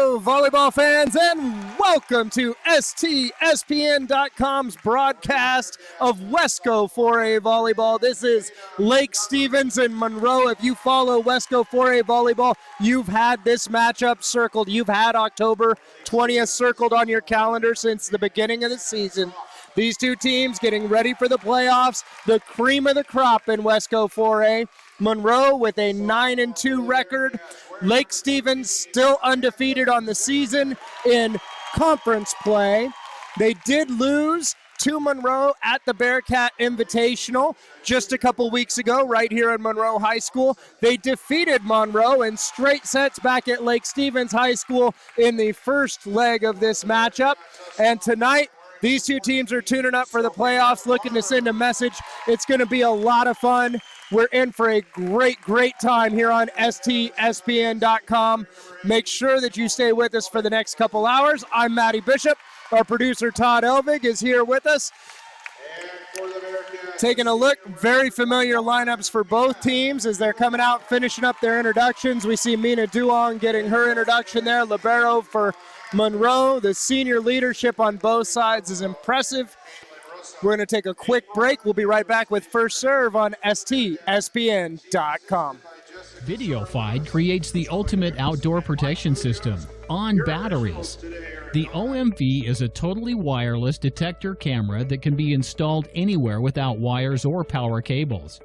Hello, volleyball fans, and welcome to STSPN.com's broadcast of Wesco 4A Volleyball. This is Lake Stevens and Monroe. If you follow Wesco 4A Volleyball, you've had this matchup circled. You've had October 20th circled on your calendar since the beginning of the season. These two teams getting ready for the playoffs, the cream of the crop in Wesco 4A. Monroe with a 9-2 record. Lake Stevens still undefeated on the season in conference play. They did lose to Monroe at the Bearcat Invitational just a couple weeks ago right here in Monroe High School. They defeated Monroe in straight sets back at Lake Stevens High School in the first leg of this matchup. And tonight, these two teams are tuning up for the playoffs, looking to send a message. It's going to be a lot of fun. We're in for a great time here on STSPN.com. Make sure that you stay with us for the next couple hours. I'm Matty Bishop. Our producer, Todd Elvig, is here with us. Taking a look, very familiar lineups for both teams as they're coming out, finishing up their introductions. We see Mina Duong getting her introduction there. Libero for Monroe. The senior leadership on both sides is impressive. We're going to take a quick break. We'll be right back with First Serve on STSPN.com. VideoFide creates the ultimate outdoor protection system on batteries. The OMV is a totally wireless detector camera that can be installed anywhere without wires or power cables.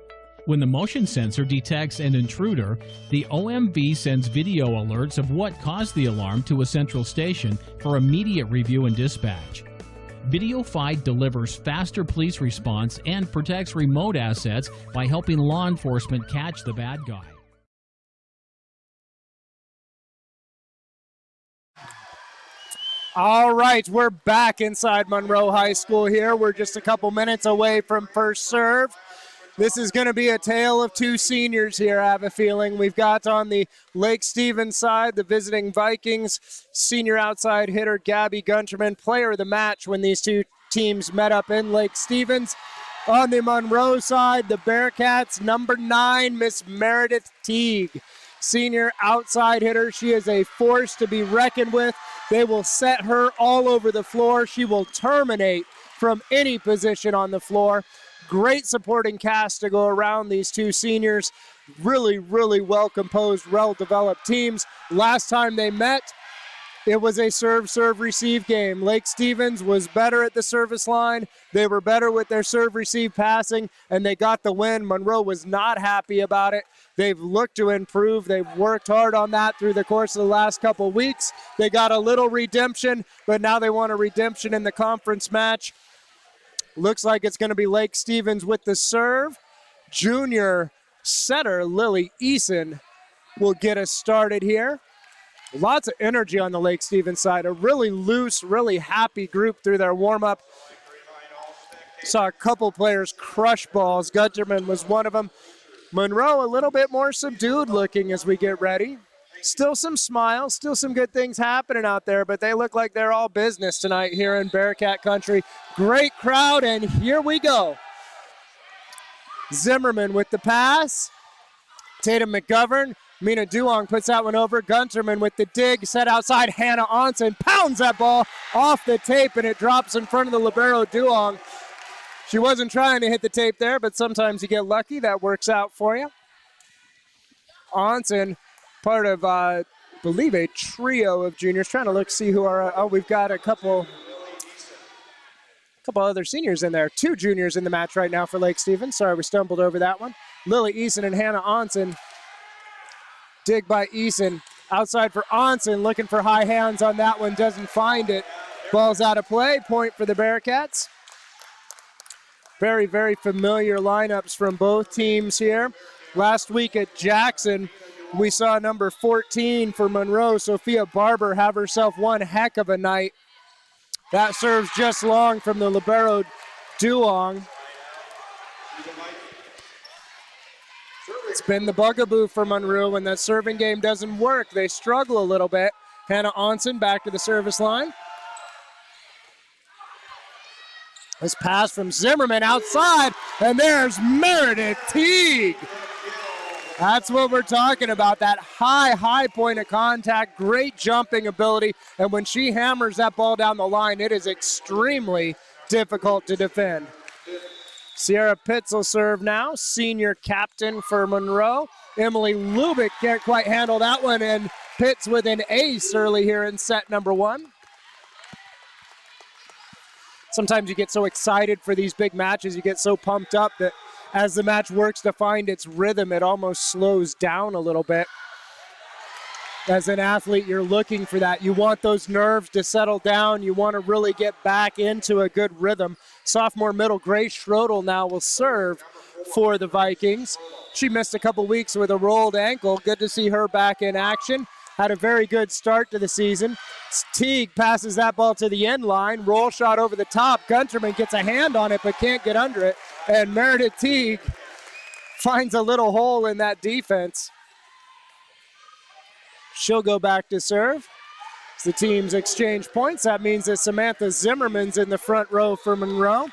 When the motion sensor detects an intruder, the OMV sends video alerts of what caused the alarm to a central station for immediate review and dispatch. VideoFide delivers faster police response and protects remote assets by helping law enforcement catch the bad guy. All right, we're back inside Monroe High School here. We're just a couple minutes away from First Serve. This is going to be a tale of two seniors here, I have a feeling. We've got on the Lake Stevens side, the visiting Vikings, senior outside hitter Gabby Gunterman, player of the match when these two teams met up in Lake Stevens. On the Monroe side, the Bearcats, number 9, Miss Meredith Teague, senior outside hitter. She is a force to be reckoned with. They will set her all over the floor. She will terminate from any position on the floor. Great supporting cast to go around these two seniors. Really well-composed, well-developed teams. Last time they met, it was a serve-receive game. Lake Stevens was better at the service line. They were better with their serve-receive passing, and they got the win. Monroe was not happy about it. They've looked to improve. They've worked hard on that through the course of the last couple weeks. They got a little redemption, but now they want a redemption in the conference match. Looks like it's going to be Lake Stevens with the serve. Junior setter Lily Eason will get us started here. Lots of energy on the Lake Stevens side. A really loose, really happy group through their warm-up. Saw a couple players crush balls. Gutterman was one of them. Monroe a little bit more subdued looking as we get ready. Still some smiles, still some good things happening out there, but they look like they're all business tonight here in Bearcat country. Great crowd, and here we go. Zimmerman with the pass. Tatum McGovern. Mina Duong puts that one over. Gunterman with the dig, set outside. Hannah Onsen pounds that ball off the tape, and it drops in front of the libero Duong. She wasn't trying to hit the tape there, but sometimes you get lucky. That works out for you. Onsen, part of, I believe, a trio of juniors. Trying to see who are, we've got a couple other seniors in there. 2 juniors in the match right now for Lake Stevens. Sorry, we stumbled over that one. Lily Eason and Hannah Onsen. Dig by Eason. Outside for Onsen, looking for high hands on that one, doesn't find it. Ball's out of play, point for the Bearcats. Very familiar lineups from both teams here. Last week at Jackson, we saw number 14 for Monroe, Sophia Barber, have herself one heck of a night. That serves just long from the libero Duong. It's been the bugaboo for Monroe when that serving game doesn't work. They struggle a little bit. Hannah Onsen back to the service line. This pass from Zimmerman outside, and there's Meredith Teague. That's what we're talking about, that high point of contact, great jumping ability, and when she hammers that ball down the line, it is extremely difficult to defend. Sierra Pitts will serve now, senior captain for Monroe. Emily Lubick can't quite handle that one, and Pitts with an ace early here in set number 1. Sometimes you get so excited for these big matches, you get so pumped up that as the match works to find its rhythm, it almost slows down a little bit. As an athlete, you're looking for that. You want those nerves to settle down. You want to really get back into a good rhythm. Sophomore middle Grace Schrodel now will serve for the Vikings. She missed a couple weeks with a rolled ankle. Good to see her back in action. Had a very good start to the season. Teague passes that ball to the end line. Roll shot over the top. Gunterman gets a hand on it but can't get under it. And Meredith Teague finds a little hole in that defense. She'll go back to serve. As the teams exchange points, that means that Samantha Zimmerman's in the front row for Monroe.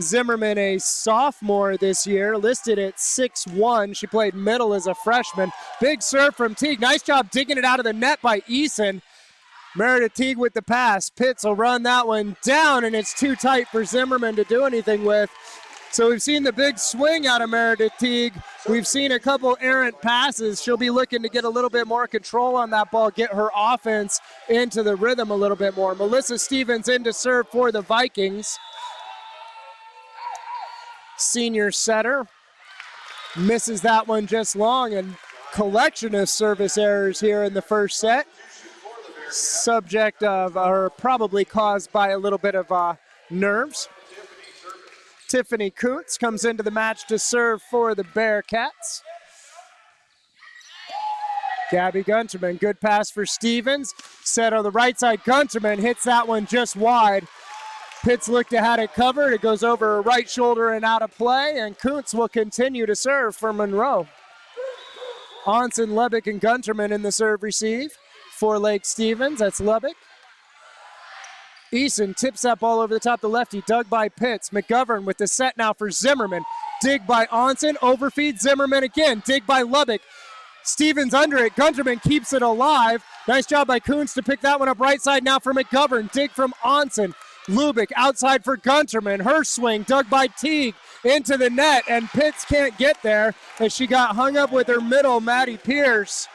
Zimmerman, a sophomore this year, listed at 6'1". She played middle as a freshman. Big serve from Teague. Nice job digging it out of the net by Eason. Meredith Teague with the pass. Pitts will run that one down, and it's too tight for Zimmerman to do anything with. So we've seen the big swing out of Meredith Teague. We've seen a couple errant passes. She'll be looking to get a little bit more control on that ball, get her offense into the rhythm a little bit more. Melissa Stevens in to serve for the Vikings. Senior setter misses that one just long, and collection of service errors here in the first set. Subject of, or probably caused by a little bit of nerves. Tiffany Kuntz comes into the match to serve for the Bearcats. Gabby Gunterman, good pass for Stevens. Set on the right side, Gunterman hits that one just wide. Pitts looked to have it covered. It goes over her right shoulder and out of play, and Kuntz will continue to serve for Monroe. Onsen, Lebick, and Gunterman in the serve receive for Lake Stevens. That's Lebick. Eason tips that ball over the top of the lefty, dug by Pitts. McGovern with the set now for Zimmerman. Dig by Onsen, overfeed Zimmerman again. Dig by Lebick. Stevens under it. Gunterman keeps it alive. Nice job by Kuntz to pick that one up right side now for McGovern. Dig from Onsen. Lubick outside for Gunterman. Her swing dug by Teague into the net, and Pitts can't get there as she got hung up with her middle, Maddie Pierce.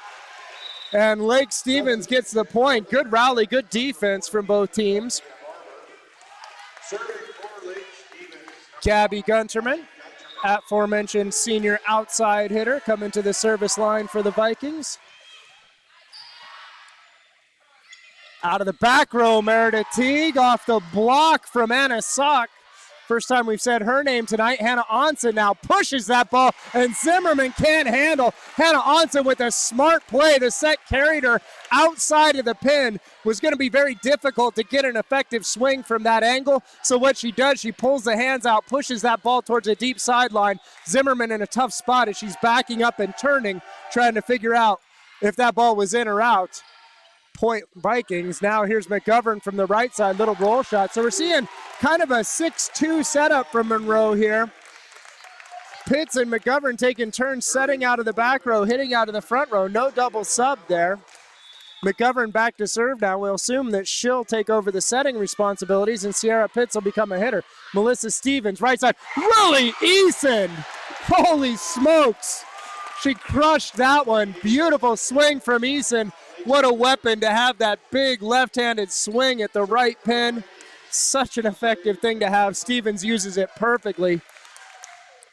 And Lake Stevens gets the point. Good rally, good defense from both teams. Gabby Gunterman, aforementioned senior outside hitter, coming to the service line for the Vikings. Out of the back row, Meredith Teague off the block from Anna Sock. First time we've said her name tonight. Hannah Onsen now pushes that ball, and Zimmerman can't handle. Hannah Onsen with a smart play. The set carried her outside of the pin. Was going to be very difficult to get an effective swing from that angle. So what she does, she pulls the hands out, pushes that ball towards the deep sideline. Zimmerman in a tough spot as she's backing up and turning, trying to figure out if that ball was in or out. Point Vikings. Now here's McGovern from the right side, little roll shot. So we're seeing kind of a 6-2 setup from Monroe here. Pitts and McGovern taking turns setting out of the back row, hitting out of the front row. No double sub there. McGovern back to serve now. We'll assume that she'll take over the setting responsibilities, and Sierra Pitts will become a hitter. Melissa Stevens, right side. Lily Eason! Holy smokes! She crushed that one. Beautiful swing from Eason. What a weapon to have that big left-handed swing at the right pin. Such an effective thing to have. Stevens uses it perfectly.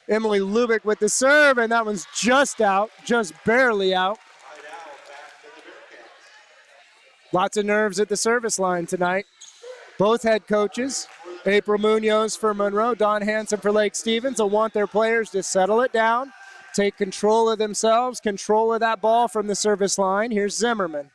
Emily Lubick with the serve, and that one's just out, just barely out. Lots of nerves at the service line tonight. Both head coaches, April Munoz for Monroe, Dawn Hansen for Lake Stevens, will want their players to settle it down, take control of themselves, control of that ball from the service line. Here's Zimmerman.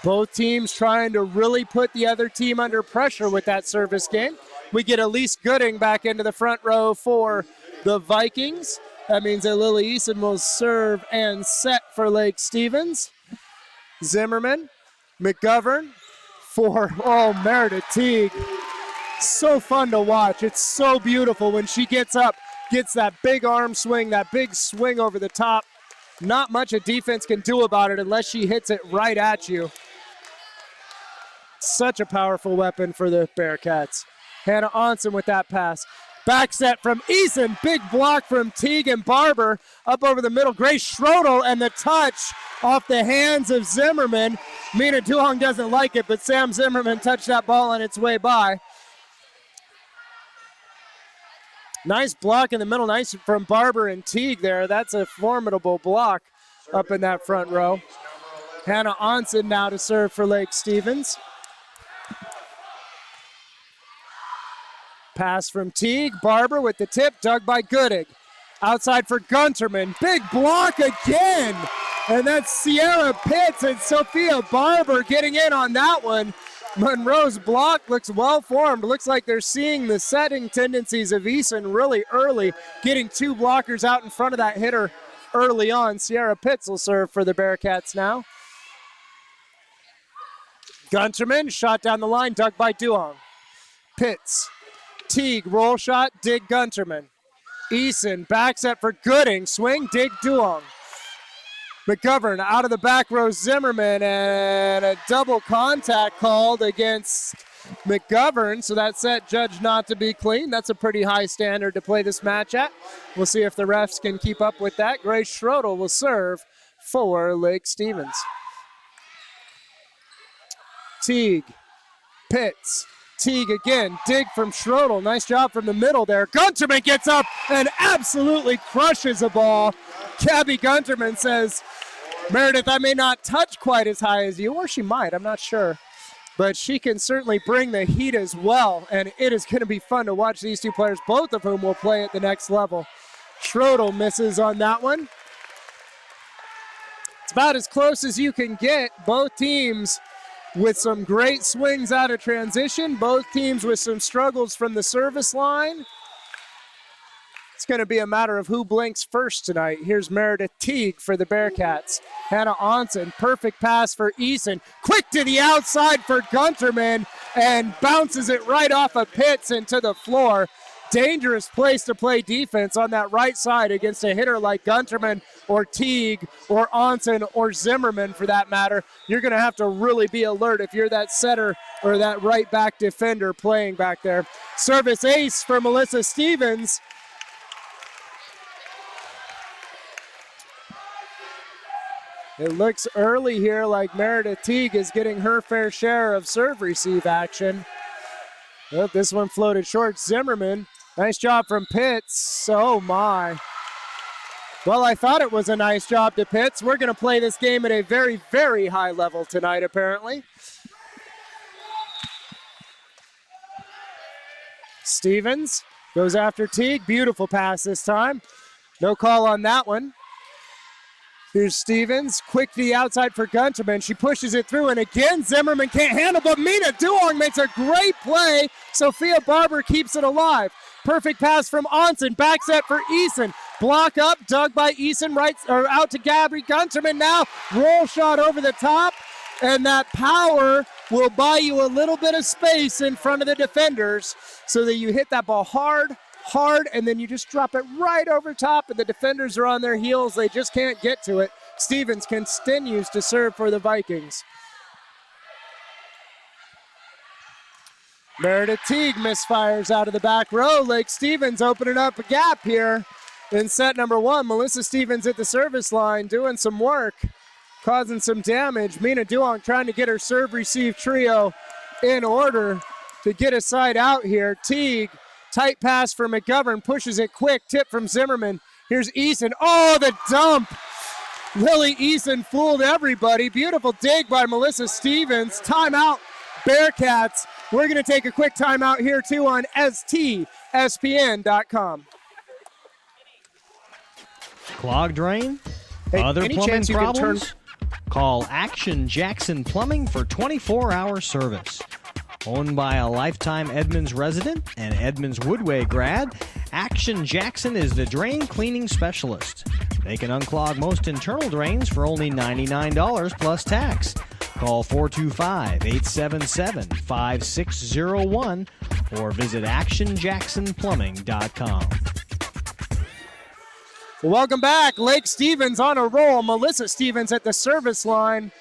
Both teams trying to really put the other team under pressure with that service game. We get Elise Gooding back into the front row for the Vikings. That means that Lily Eason will serve and set for Lake Stevens. Zimmerman, McGovern for, Meredith Teague. So fun to watch. It's so beautiful when she gets up, gets that big arm swing, that big swing over the top. Not much a defense can do about it unless she hits it right at you. Such a powerful weapon for the Bearcats. Hannah Onsen with that pass. Back set from Eason. Big block from Teague and Barber. Up over the middle. Grace Schrodel and the touch off the hands of Zimmerman. Mina Duong doesn't like it, but Sam Zimmerman touched that ball on its way by. Nice block in the middle. Nice from Barber and Teague there. That's a formidable block up in that front row. Hannah Onsen now to serve for Lake Stevens. Pass from Teague. Barber with the tip, dug by Goodig. Outside for Gunterman. Big block again. And that's Sierra Pitts and Sophia Barber getting in on that one. Monroe's block looks well formed. Looks like they're seeing the setting tendencies of Eason really early, getting two blockers out in front of that hitter early on. Sierra Pitts will serve for the Bearcats now. Gunterman, shot down the line, dug by Duong. Pitts. Teague, roll shot, dig Gunterman. Eason, back set for Gooding, swing, dig Duong. McGovern out of the back row, Zimmerman, and a double contact called against McGovern, so that set judged not to be clean. That's a pretty high standard to play this match at. We'll see if the refs can keep up with that. Grace Schrodel will serve for Lake Stevens. Teague, Pitts, Teague again, dig from Schrodel. Nice job from the middle there. Gunterman gets up and absolutely crushes a ball. Gabby Gunterman says, Meredith, I may not touch quite as high as you, or she might, I'm not sure. But she can certainly bring the heat as well, and it is going to be fun to watch these two players, both of whom will play at the next level. Schrodel misses on that one. It's about as close as you can get. Both teams with some great swings out of transition. Both teams with some struggles from the service line. It's going to be a matter of who blinks first tonight. Here's Meredith Teague for the Bearcats. Hannah Onsen, perfect pass for Eason. Quick to the outside for Gunterman and bounces it right off of Pitts into the floor. Dangerous place to play defense on that right side against a hitter like Gunterman or Teague or Onsen or Zimmerman for that matter. You're going to have to really be alert if you're that setter or that right back defender playing back there. Service ace for Melissa Stevens. It looks early here like Meredith Teague is getting her fair share of serve-receive action. Oh, this one floated short. Zimmerman, nice job from Pitts. Oh my. Well, I thought it was a nice job to Pitts. We're going to play this game at a very, very high level tonight, apparently. Stevens goes after Teague. Beautiful pass this time. No call on that one. Here's Stevens, quick to the outside for Gunterman. She pushes it through, and again, Zimmerman can't handle, but Mina Duong makes a great play. Sophia Barber keeps it alive. Perfect pass from Onsen, back set for Eason. Block up, dug by Eason, right or out to Gabby Gunterman now. Roll shot over the top, and that power will buy you a little bit of space in front of the defenders so that you hit that ball hard, and then you just drop it right over top, and the defenders are on their heels. They just can't get to it. Stevens continues to serve for the Vikings. Meredith Teague misfires out of the back row. Lake Stevens opening up a gap here in set number one. Melissa Stevens at the service line doing some work, causing some damage. Mina Duong trying to get her serve-receive trio in order to get a side out here. Teague, tight pass for McGovern, pushes it quick, tip from Zimmerman. Here's Eason. Oh, the dump. Lily Eason fooled everybody. Beautiful dig by Melissa Stevens. Timeout, Bearcats. We're going to take a quick timeout here, too, on STSPN.com. Clogged drain? Hey, other plumbing problems? Call Action Jackson Plumbing for 24-hour service. Owned by a lifetime Edmonds resident and Edmonds Woodway grad, Action Jackson is the drain cleaning specialist. They can unclog most internal drains for only $99 plus tax. Call 425-877-5601 or visit actionjacksonplumbing.com. Welcome back. Lake Stevens on a roll. Melissa Stevens at the service line.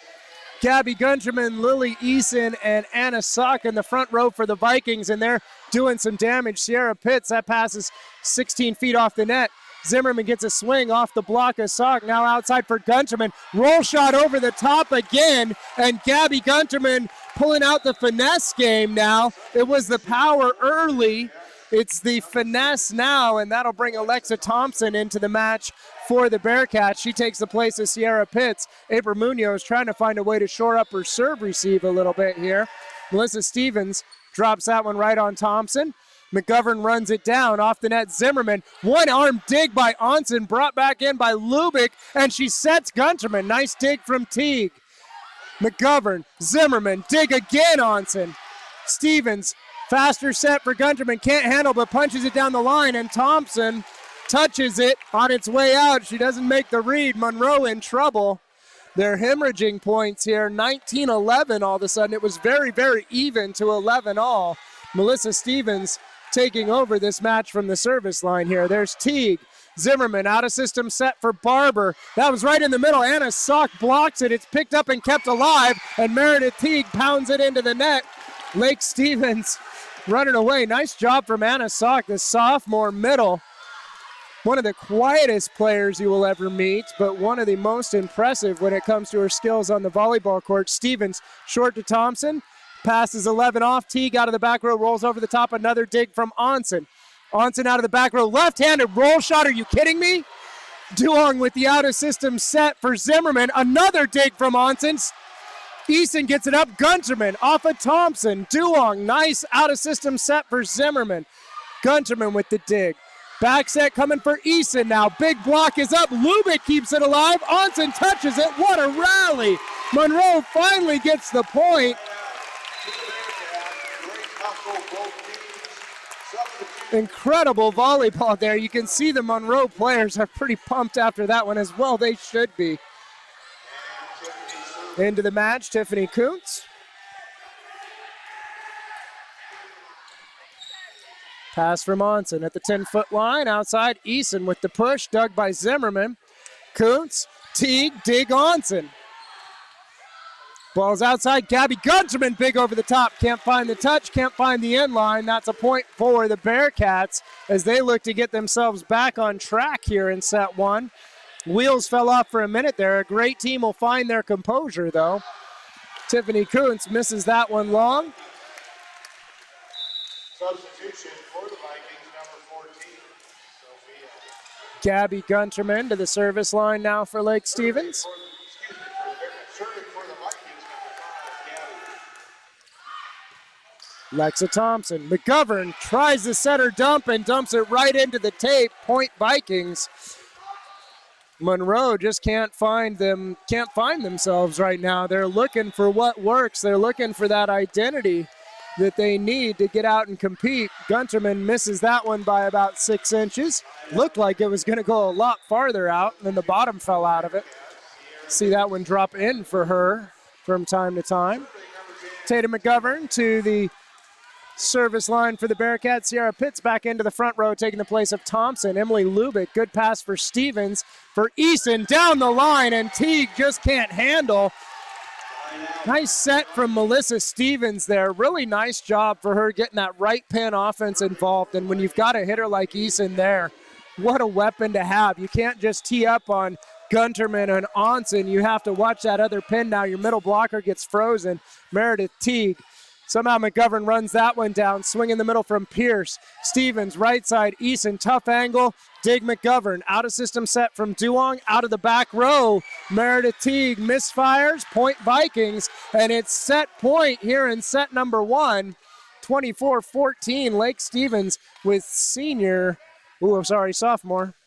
Gabby Gunterman, Lily Eason, and Anna Sock in the front row for the Vikings, and they're doing some damage. Sierra Pitts, that passes 16 feet off the net. Zimmerman gets a swing off the block of Sock. Now outside for Gunterman. Roll shot over the top again, and Gabby Gunterman pulling out the finesse game now. It was the power early. It's the finesse now, and that'll bring Alexa Thompson into the match for the Bearcats. She takes the place of Sierra Pitts. April Munoz trying to find a way to shore up her serve receive a little bit here. Melissa Stevens drops that one right on Thompson. McGovern runs it down off the net. Zimmerman, one-arm dig by Onsen, brought back in by Lubick, and she sets Gunterman. Nice dig from Teague. McGovern, Zimmerman, dig again, Onsen. Stevens, faster set for Gunterman, can't handle but punches it down the line, and Thompson touches it on its way out. She doesn't make the read. Monroe in trouble. They're hemorrhaging points here. 19-11 all of a sudden. It was very, very even to 11 all. Melissa Stevens taking over this match from the service line here. There's Teague. Zimmerman out of system set for Barber. That was right in the middle. Anna Sock blocks it. It's picked up and kept alive, and Meredith Teague pounds it into the net. Lake Stevens running away. Nice job from Anna Sock, the sophomore middle. One of the quietest players you will ever meet, but one of the most impressive when it comes to her skills on the volleyball court. Stevens short to Thompson. Passes 11 off. Teague out of the back row, rolls over the top. Another dig from Onsen. Onsen out of the back row. Left-handed roll shot. Are you kidding me? Duong with the out-of-system set for Zimmerman. Another dig from Onsen. Eason gets it up. Gunterman off of Thompson. Duong, nice out-of-system set for Zimmerman. Gunterman with the dig. Back set coming for Eason now. Big block is up. Lubick keeps it alive. Onsen touches it. What a rally. Monroe finally gets the point. Incredible volleyball there. You can see the Monroe players are pretty pumped after that one as well. They should be. Into the match, Tiffany Kuntz. Pass from Onsen at the 10-foot line. Outside, Eason with the push, dug by Zimmerman. Kuntz, Teague, dig Onsen. Ball's outside, Gabby Gunterman, big over the top. Can't find the touch, can't find the end line. That's a point for the Bearcats as they look to get themselves back on track here in set one. Wheels fell off for a minute there. A great team will find their composure, though. Tiffany Kuntz misses that one long. Substitution for the Vikings, number 14, Sophia. Gabby Gunterman to the service line now for Lake Stevens. Serving for the Vikings, number 5, Gabby. Lexa Thompson. McGovern tries to set her dump and dumps it right into the tape. Point Vikings. Monroe just can't find themselves right now. They're looking for what works. They're looking for that identity that they need to get out and compete. Gunterman misses that one by about 6 inches. Looked like it was going to go a lot farther out, and then the bottom fell out of it. See that one drop in for her from time to time. Tatum McGovern to the service line for the Bearcats. Sierra Pitts back into the front row, taking the place of Thompson. Emily Lubick, good pass for Stevens. For Eason, down the line, and Teague just can't handle. Nice set from Melissa Stevens there. Really nice job for her getting that right pin offense involved. And when you've got a hitter like Eason there, what a weapon to have. You can't just tee up on Gunterman and Onsen. You have to watch that other pin now. Your middle blocker gets frozen. Meredith Teague. Somehow McGovern runs that one down. Swing in the middle from Pierce. Stevens, right side. Eason, tough angle. Dig McGovern. Out of system set from Duong. Out of the back row. Meredith Teague misfires. Point Vikings. And it's set point here in set number one. 24-14. Lake Stevens with sophomore.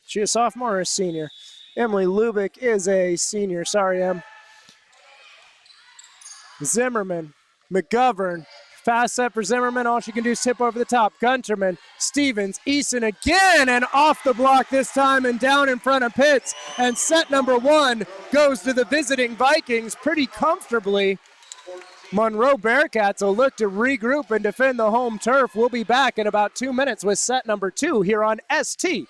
She a sophomore or a senior? Emily Lubick is a senior. Sorry, Em. Zimmerman. McGovern, fast set for Zimmerman. All she can do is tip over the top. Gunterman, Stevens, Eason again, and off the block this time and down in front of Pitts. And set number one goes to the visiting Vikings pretty comfortably. Monroe Bearcats will look to regroup and defend the home turf. We'll be back in about 2 minutes with set number 2 here on STSPN.com.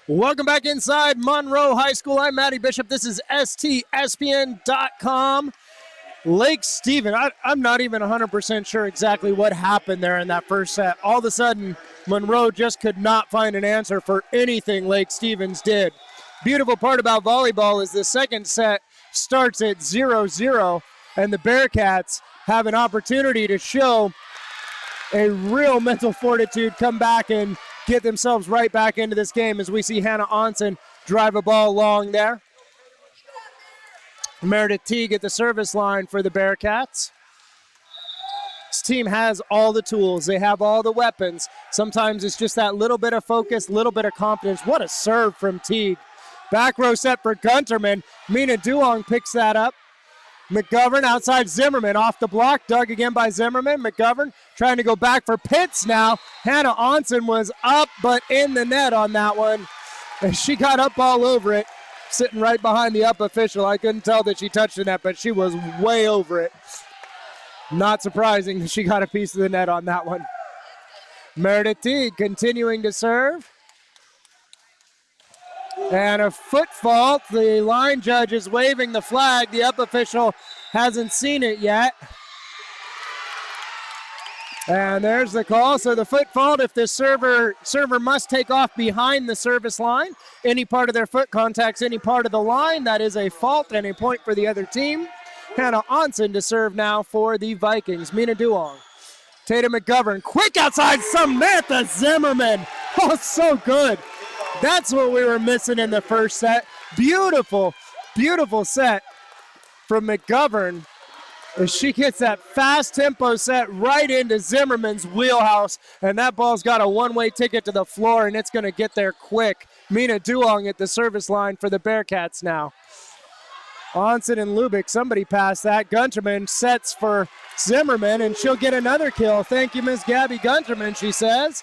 Welcome back inside Monroe High School. I'm Matty Bishop. This is STSPN.com. Lake Stephen, I'm not even 100% sure exactly what happened there in that first set. All of a sudden, Monroe just could not find an answer for anything Lake Stevens did. Beautiful part about volleyball is the second set starts at 0-0, and the Bearcats have an opportunity to show a real mental fortitude, come back and get themselves right back into this game as we see Hannah Onsen drive a ball long there. Meredith Teague at the service line for the Bearcats. This team has all the tools. They have all the weapons. Sometimes it's just that little bit of focus, little bit of confidence. What a serve from Teague. Back row set for Gunterman. Mina Duong picks that up. McGovern outside Zimmerman, off the block, dug again by Zimmerman. McGovern trying to go back for Pitts now. Hannah Onsen was up, but in the net on that one. And she got up all over it, sitting right behind the up official. I couldn't tell that she touched the net, but she was way over it. Not surprising that she got a piece of the net on that one. Meredith Teague continuing to serve. And a foot fault. The line judge is waving the flag. The up official hasn't seen it yet. And there's the call. So the foot fault, if the server must take off behind the service line, any part of their foot contacts any part of the line, that is a fault and a point for the other team. Hannah Onsen to serve now for the Vikings. Mina Duong. Tatum McGovern, quick outside Samantha Zimmerman. Oh, so good. That's what we were missing in the first set. Beautiful, beautiful set from McGovern as she gets that fast tempo set right into Zimmerman's wheelhouse, and that ball's got a one-way ticket to the floor, and it's going to get there quick. Mina Duong at the service line for the Bearcats now. Onsen and Lubick, somebody passed that. Gunterman sets for Zimmerman, and she'll get another kill. Thank you, Miss Gabby Gunterman, she says.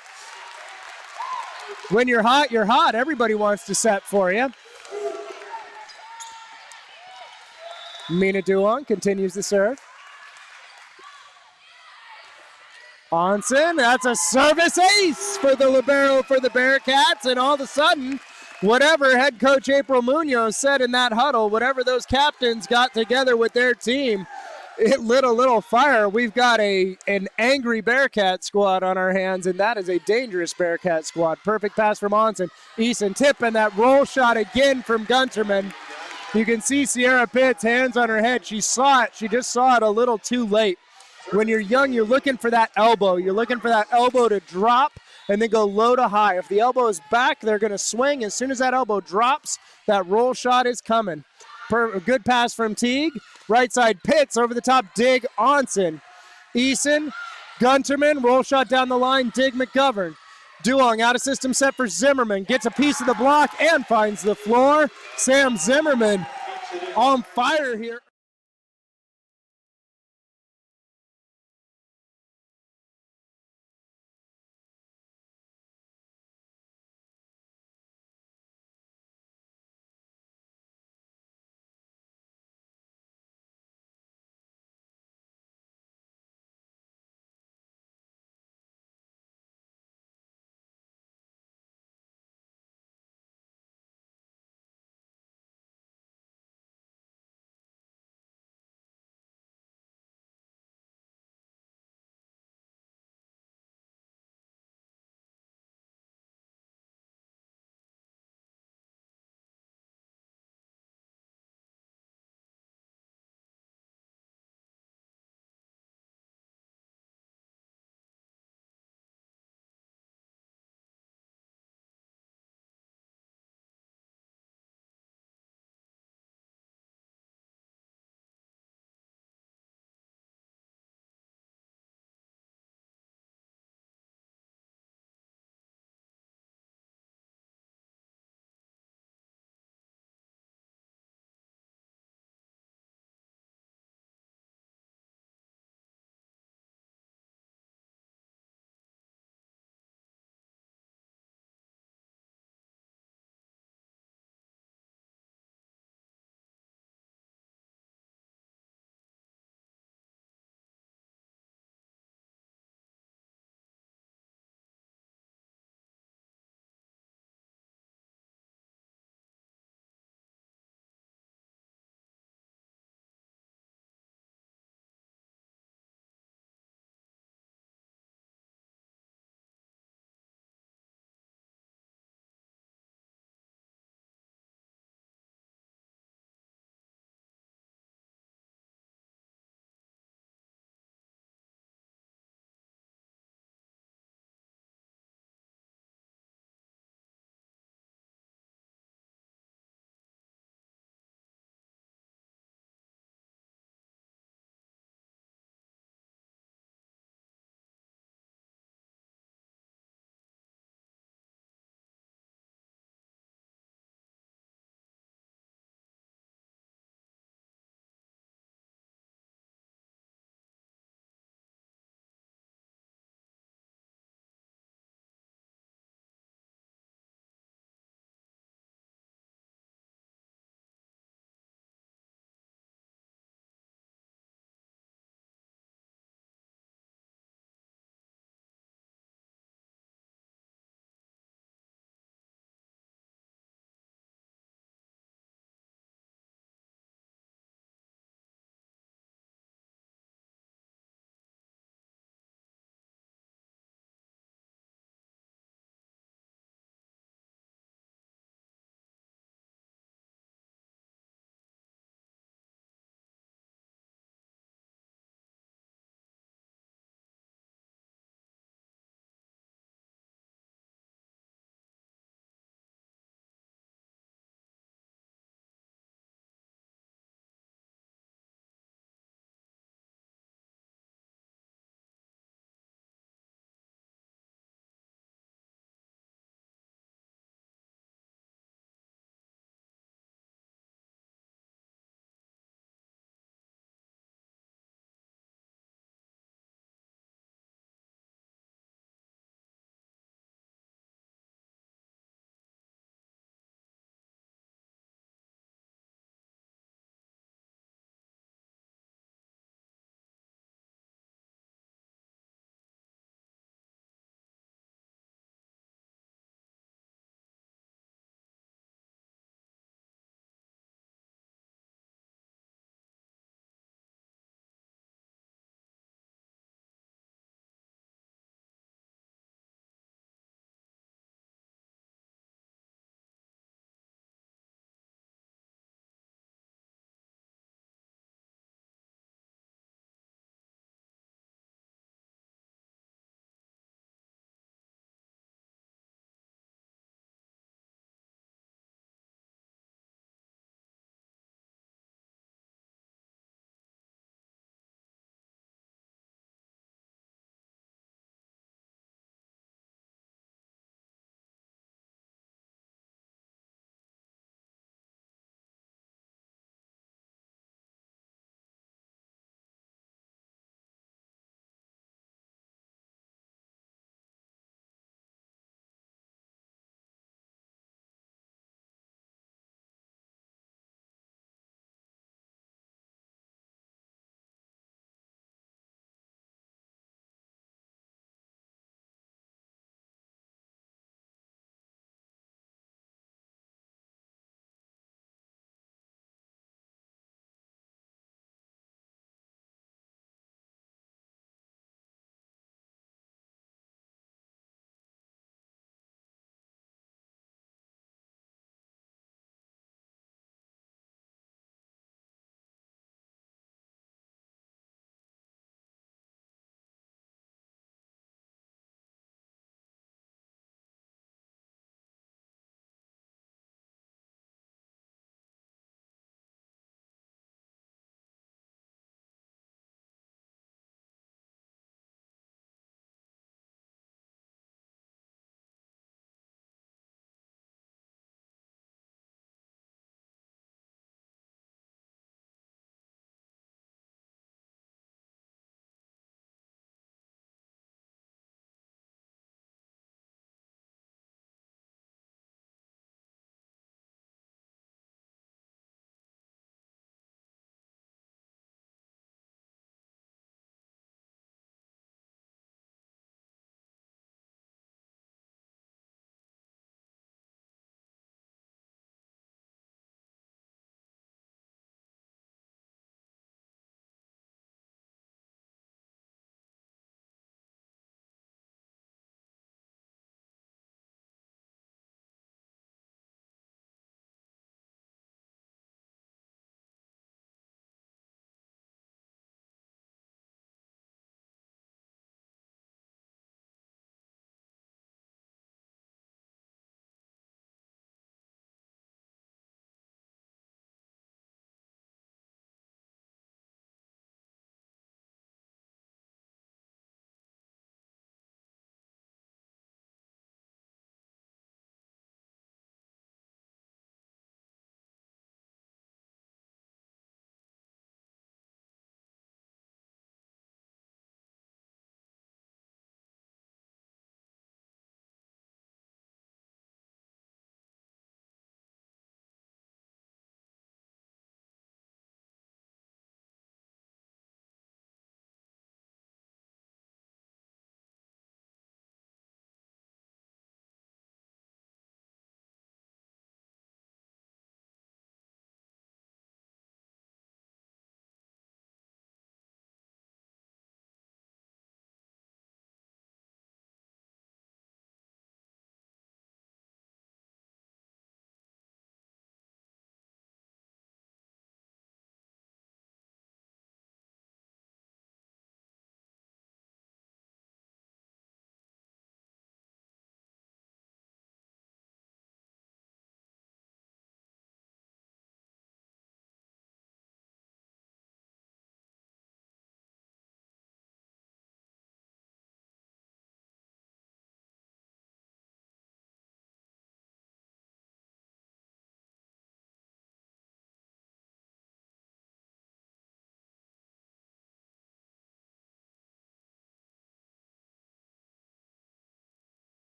When you're hot, you're hot. Everybody wants to set for you. Mina Duong continues to serve. Onsen, that's a service ace for the libero for the Bearcats, and all of a sudden, whatever head coach April Munoz said in that huddle, whatever those captains got together with their team, it lit a little fire. We've got an angry Bearcat squad on our hands, and that is a dangerous Bearcat squad. Perfect pass from Onsen. Eason tip, and that roll shot again from Gunterman. You can see Sierra Pitts, hands on her head. She saw it. She just saw it a little too late. When you're young, you're looking for that elbow. You're looking for that elbow to drop and then go low to high. If the elbow is back, they're going to swing. As soon as that elbow drops, that roll shot is coming. A good pass from Teague. Right side Pitts, over the top dig Onsen. Eason, Gunterman, roll shot down the line, dig McGovern. Duong out of system set for Zimmerman. Gets a piece of the block and finds the floor. Sam Zimmerman on fire here.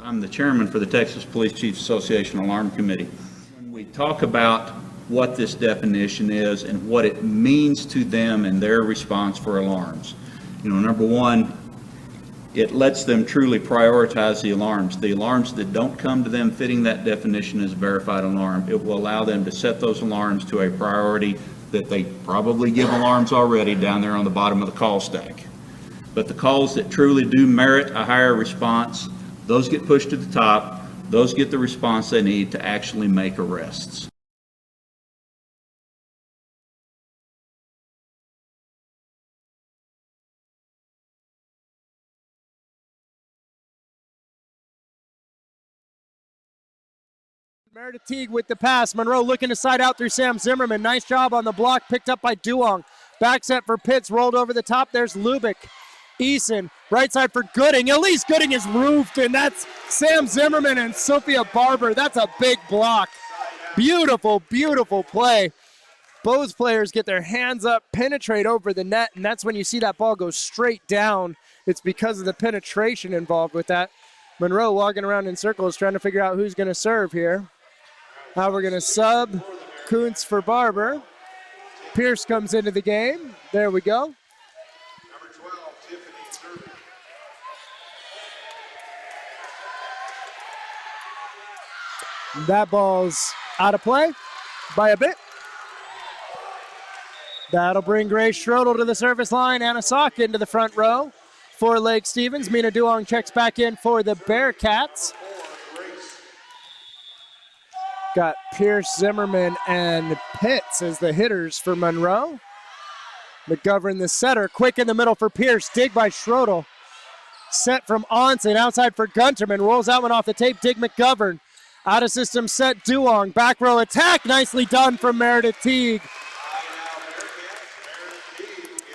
I'm the chairman for the Texas Police Chiefs Association Alarm Committee. When we talk about what this definition is and what it means to them and their response for alarms, number one, it lets them truly prioritize the alarms. The alarms that don't come to them fitting that definition as a verified alarm, it will allow them to set those alarms to a priority that they probably give alarms already down there on the bottom of the call stack. But the calls that truly do merit a higher response, those get pushed to the top. Those get the response they need to actually make arrests. Meredith Teague with the pass. Monroe looking to side out through Sam Zimmerman. Nice job on the block, picked up by Duong. Back set for Pitts, rolled over the top. There's Lubick. Eason, right side for Gooding. Elise Gooding is roofed, and that's Sam Zimmerman and Sophia Barber. That's a big block. Beautiful, beautiful play. Both players get their hands up, penetrate over the net, and that's when you see that ball go straight down. It's because of the penetration involved with that. Monroe walking around in circles trying to figure out who's going to serve here. How we're going to sub Kuntz for Barber. Pierce comes into the game. There we go. Number 12, Tiffany serving. That ball's out of play by a bit. That'll bring Grace Schrodel to the service line. Anna Sock into the front row for Lake Stevens. Mina Duong checks back in for the Bearcats. Got Pierce, Zimmerman, and Pitts as the hitters for Monroe. McGovern, the setter, quick in the middle for Pierce. Dig by Schrodel. Set from Onsen, outside for Gunterman. Rolls that one off the tape. Dig McGovern. Out of system set, Duong. Back row attack. Nicely done from Meredith Teague.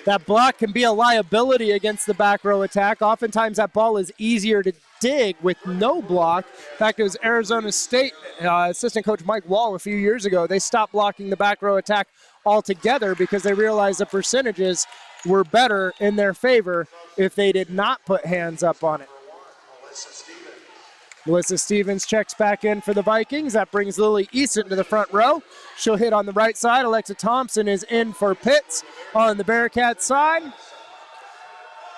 That block can be a liability against the back row attack. Oftentimes that ball is easier to dig with no block. In fact, it was Arizona State assistant coach Mike Wall a few years ago. They stopped blocking the back row attack altogether because they realized the percentages were better in their favor if they did not put hands up on it. Melissa Stevens checks back in for the Vikings. That brings Lily Eason to the front row. She'll hit on the right side. Alexa Thompson is in for Pitts on the Bearcats side.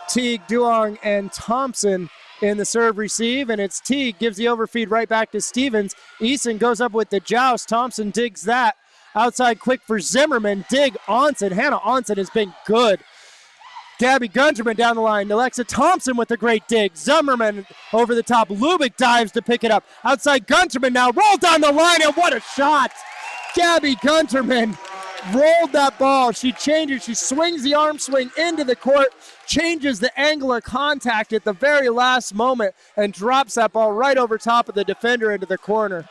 Teague, Duong, and Thompson in the serve receive, and it's Teague, gives the overfeed right back to Stevens. Eason goes up with the joust. Thompson digs that. Outside quick for Zimmerman. Dig Onsen. Hannah Onsen has been good. Gabby Gunterman down the line. Alexa Thompson with a great dig. Zimmerman over the top. Lubick dives to pick it up. Outside Gunterman now. Rolled down the line, and what a shot. Gabby Gunterman rolled that ball. She changes. She swings the arm swing into the court, changes the angle of contact at the very last moment, and drops that ball right over top of the defender into the corner.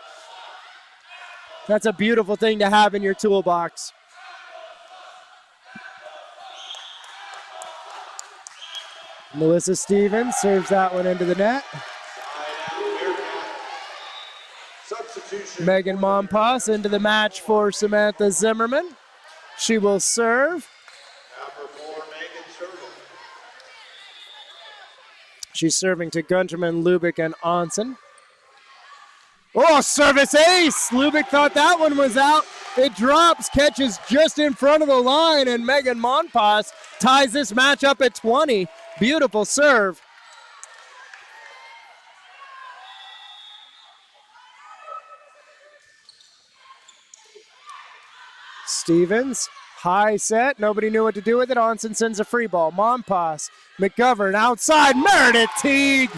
That's a beautiful thing to have in your toolbox. Melissa Stevens serves that one into the net. Megan Mompas into the match for Samantha Zimmerman. She will serve. Number 4, Megan Schrodel. She's serving to Gunterman, Lubick, and Onsen. Oh, service ace! Lubick thought that one was out. It drops, catches just in front of the line, and Megan Mompas ties this match up at 20. Beautiful serve. Stevens, high set. Nobody knew what to do with it. Onsen sends a free ball. Mompas, McGovern outside. Meredith Teague.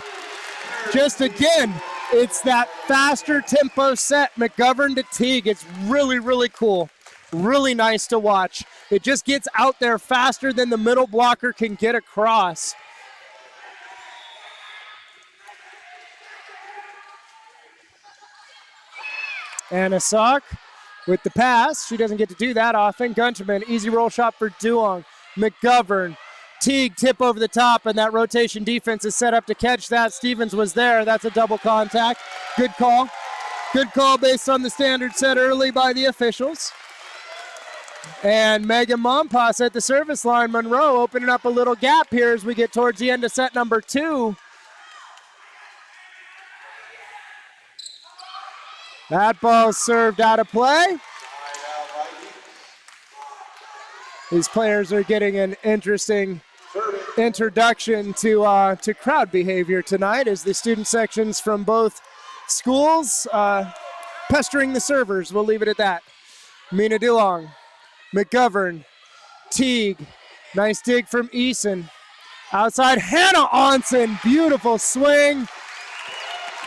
Just again, it's that faster tempo set. McGovern to Teague. It's really, really cool. Really nice to watch. It just gets out there faster than the middle blocker can get across. Anna Sock with the pass. She doesn't get to do that often. Gunterman, easy roll shot for Duong. McGovern, Teague tip over the top, and that rotation defense is set up to catch that. Stevens was there. That's a double contact. Good call. Good call based on the standard set early by the officials. And Megan Mompas at the service line. Monroe opening up a little gap here as we get towards the end of set number 2. That ball served out of play. These players are getting an interesting introduction to crowd behavior tonight as the student sections from both schools pestering the servers. We'll leave it at that. Mina Duong, McGovern, Teague. Nice dig from Eason. Outside, Hannah Onsen. Beautiful swing.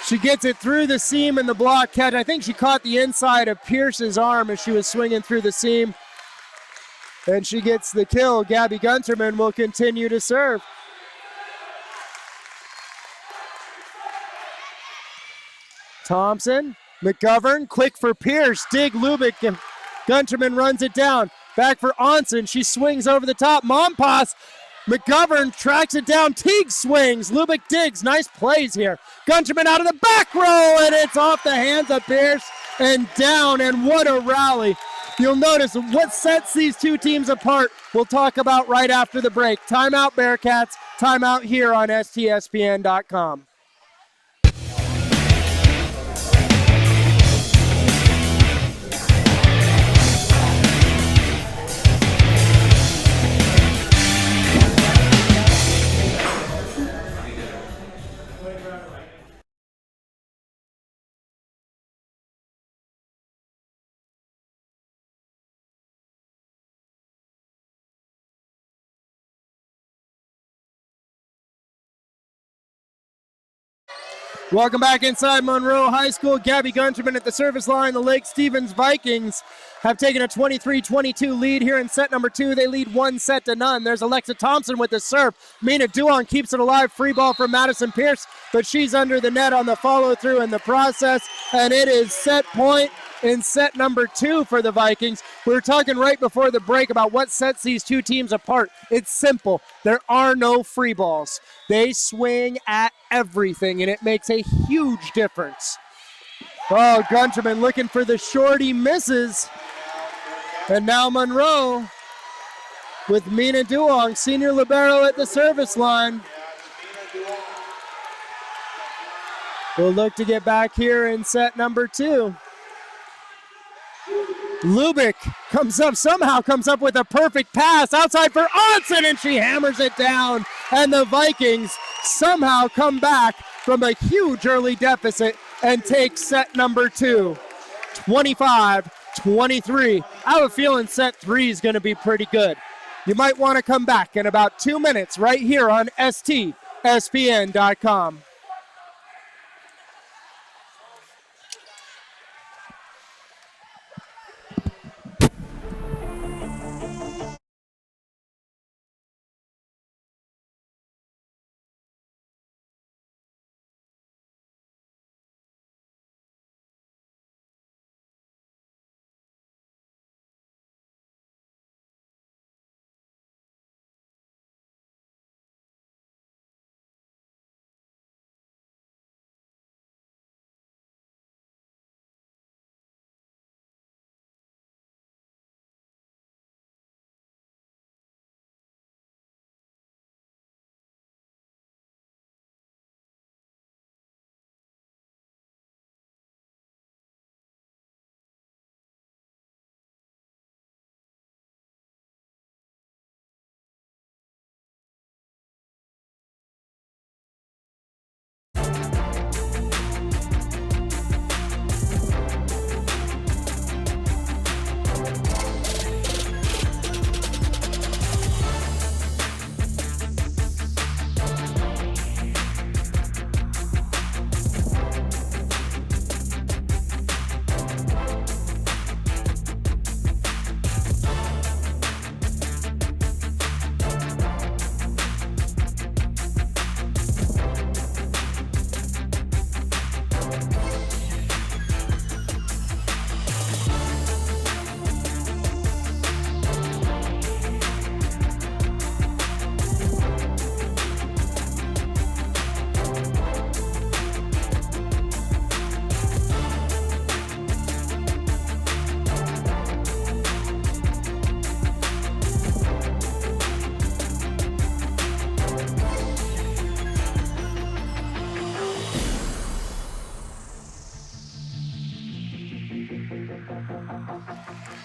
She gets it through the seam in the block catch. I think she caught the inside of Pierce's arm as she was swinging through the seam. And she gets the kill. Gabby Gunterman will continue to serve. Thompson, McGovern, quick for Pierce. Dig Lubick. Gunterman runs it down. Back for Onsen. She swings over the top. Mompas. McGovern tracks it down. Teague swings. Lubick digs. Nice plays here. Gunterman out of the back row, and it's off the hands of Pierce and down. And what a rally. You'll notice what sets these two teams apart we'll talk about right after the break. Timeout Bearcats, timeout here on STSPN.com. Welcome back inside Monroe High School. Gabby Gunterman at the service line. The Lake Stevens Vikings have taken a 23-22 lead here in set number 2. They lead 1-0. There's Alexa Thompson with the serve. Mina Duong keeps it alive. Free ball from Madison Pierce, but she's under the net on the follow-through in the process, and it is set point in set number 2 for the Vikings. We were talking right before the break about what sets these two teams apart. It's simple. There are no free balls. They swing at everything, and it makes a huge difference. Oh, Gunterman looking for the shorty, misses. And now Monroe with Mina Duong, senior libero at the service line. We'll look to get back here in set number 2. Lubick somehow comes up with a perfect pass outside for Onsen, and she hammers it down. And the Vikings somehow come back from a huge early deficit and take set number 2, 25-23. I have a feeling set 3 is going to be pretty good. You might want to come back in about 2 minutes right here on STSPN.com.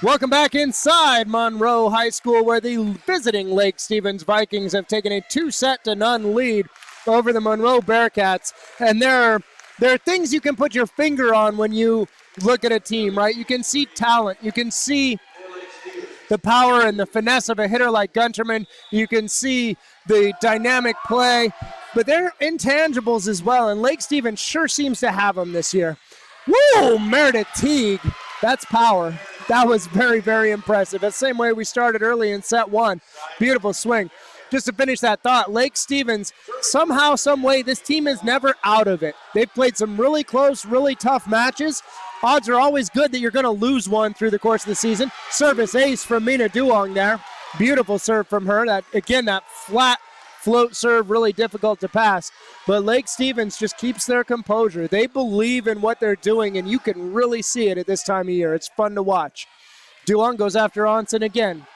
Welcome back inside Monroe High School, where the visiting Lake Stevens Vikings have taken a 2-0 lead over the Monroe Bearcats. And there are things you can put your finger on when you look at a team, right? You can see talent. You can see the power and the finesse of a hitter like Gunterman. You can see the dynamic play. But there are intangibles as well, and Lake Stevens sure seems to have them this year. Woo! Meredith Teague. That's power. That was very, very impressive. The same way we started early in set one. Beautiful swing. Just to finish that thought, Lake Stevens, somehow, some way, this team is never out of it. They've played some really close, really tough matches. Odds are always good that you're going to lose one through the course of the season. Service ace from Mina Duong there. Beautiful serve from her. That flat float serve, really difficult to pass. But Lake Stevens just keeps their composure. They believe in what they're doing, and you can really see it at this time of year. It's fun to watch. Duong goes after Onsen again.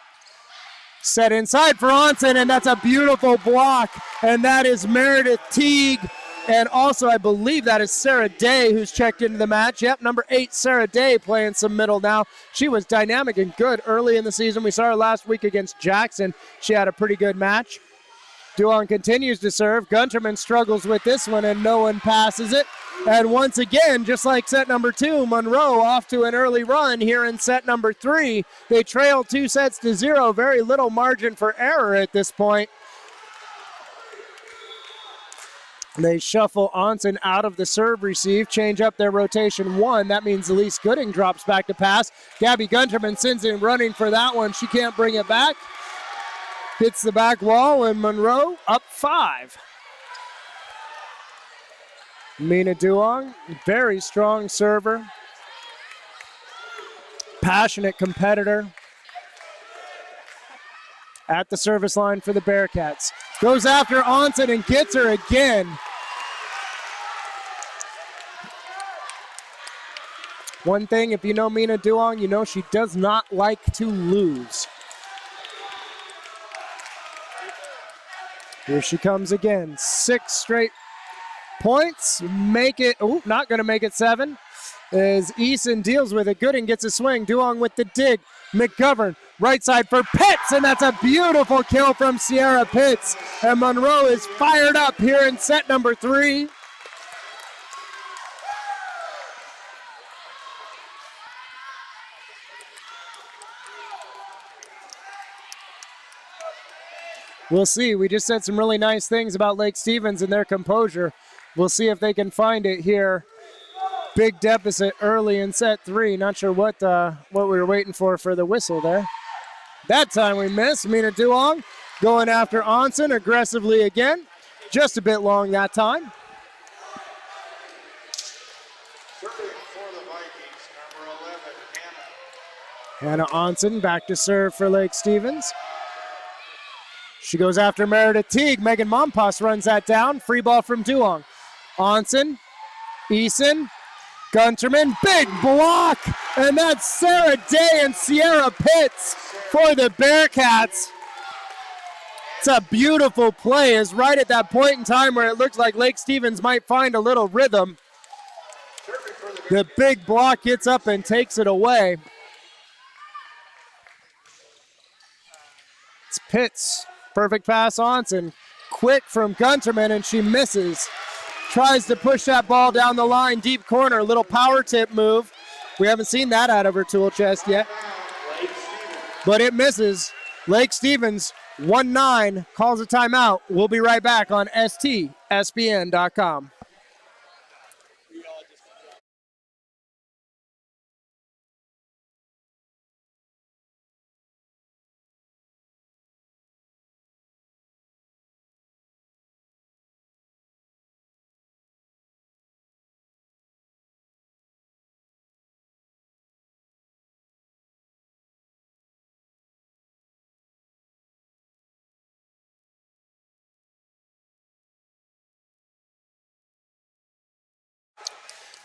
Set inside for Onsen, and that's a beautiful block. And that is Meredith Teague. And also, I believe that is Sarah Day who's checked into the match. Yep, number 8, Sarah Day, playing some middle now. She was dynamic and good early in the season. We saw her last week against Jackson. She had a pretty good match. Duong continues to serve. Gunterman struggles with this one, and no one passes it. And once again, just like set number 2, Monroe off to an early run here in set number 3. They trail 2-0. Very little margin for error at this point. They shuffle Onsen out of the serve receive, change up their rotation 1. That means Elise Gooding drops back to pass. Gabby Gunterman sends in running for that one. She can't bring it back. Hits the back wall, and Monroe up 5. Mina Duong, very strong server. Passionate competitor. At the service line for the Bearcats. Goes after Onsen and gets her again. One thing, if you know Mina Duong, you know she does not like to lose. Here she comes again. 6 straight points. Make it, not going to make it 7. As Eason deals with it. Gooding gets a swing. Duong with the dig. McGovern, right side for Pitts, and that's a beautiful kill from Sierra Pitts. And Monroe is fired up here in set number 3. We'll see. We just said some really nice things about Lake Stevens and their composure. We'll see if they can find it here. Big deficit early in set 3. Not sure what we were waiting for the whistle there. That time we missed. Mina Duong going after Onsen aggressively again. Just a bit long that time. Serving for the Vikings, number 11, Hannah. Hannah Onsen back to serve for Lake Stevens. She goes after Meredith Teague. Megan Mompas runs that down. Free ball from Duong. Onsen, Eason, Gunterman, big block, and that's Sarah Day and Sierra Pitts for the Bearcats. It's a beautiful play. Is right at that point in time where it looks like Lake Stevens might find a little rhythm. The big block gets up and takes it away. It's Pitts. Perfect pass Onsen. Quick from Gunterman, and she misses. Tries to push that ball down the line, deep corner, little power tip move. We haven't seen that out of her tool chest yet. But it misses. Lake Stevens, 1-9, calls a timeout. We'll be right back on STSPN.com.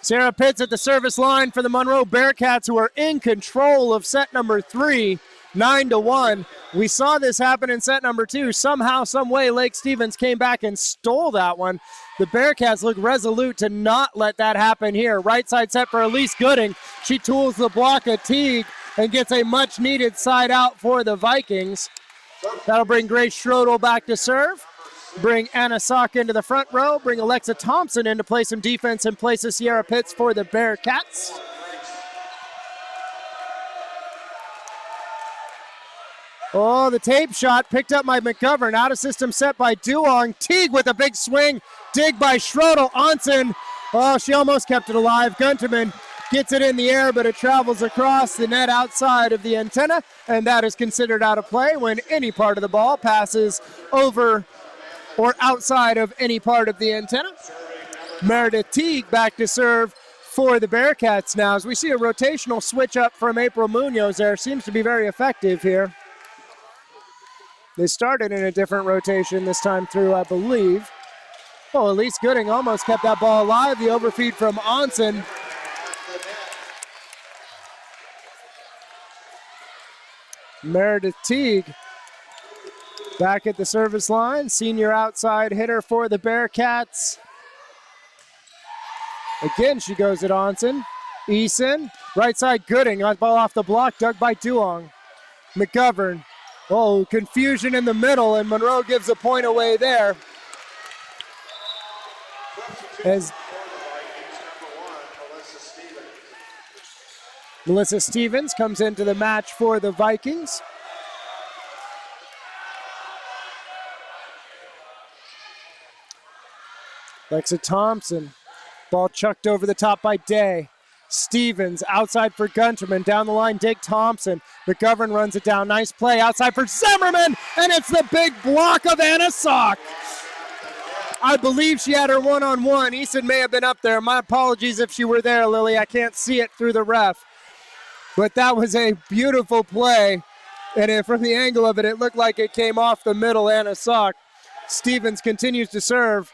Sarah Pitts at the service line for the Monroe Bearcats, who are in control of set number 3, 9-1. We saw this happen in set number 2. Somehow, some way, Lake Stevens came back and stole that one. The Bearcats look resolute to not let that happen here. Right side set for Elise Gooding. She tools the block of Teague. and gets a much-needed side out for the Vikings. That'll bring Grace Schrodel back to serve. Bring Anna Sock into the front row. Bring Alexa Thompson in to play some defense in place of Sierra Pitts for the Bearcats. Oh, the tape shot picked up by McGovern. Out of system set by Duong. Teague with a big swing. Dig by Schrodel. Onsen. Oh, she almost kept it alive. Gunterman gets it in the air, but it travels across the net outside of the antenna, and that is considered out of play when any part of the ball passes over or outside of any part of the antenna. Meredith Teague back to serve for the Bearcats now. As we see a rotational switch up from April Munoz there, seems to be very effective here. They started in a different rotation this time through, I believe. Oh, Elise Gooding almost kept that ball alive. The overfeed from Onsen. Meredith Teague back at the service line. Senior outside hitter for the Bearcats. Again, she goes at Onsen. Eason, right side Gooding. Ball off the block, dug by Duong. McGovern. Oh, confusion in the middle, and Monroe gives a point away there. As Melissa Stevens comes into the match for the Vikings. Alexa Thompson. Ball chucked over the top by Day. Stevens outside for Gunterman. Down the line, Dig Thompson. McGovern runs it down. Nice play outside for Zimmerman, and it's the big block of Anna Sock. I believe she had her one-on-one. Easton may have been up there. My apologies if she were there, Lily. I can't see it through the ref. But that was a beautiful play. And from the angle of it, it looked like it came off the middle, Anna Sock. Stevens continues to serve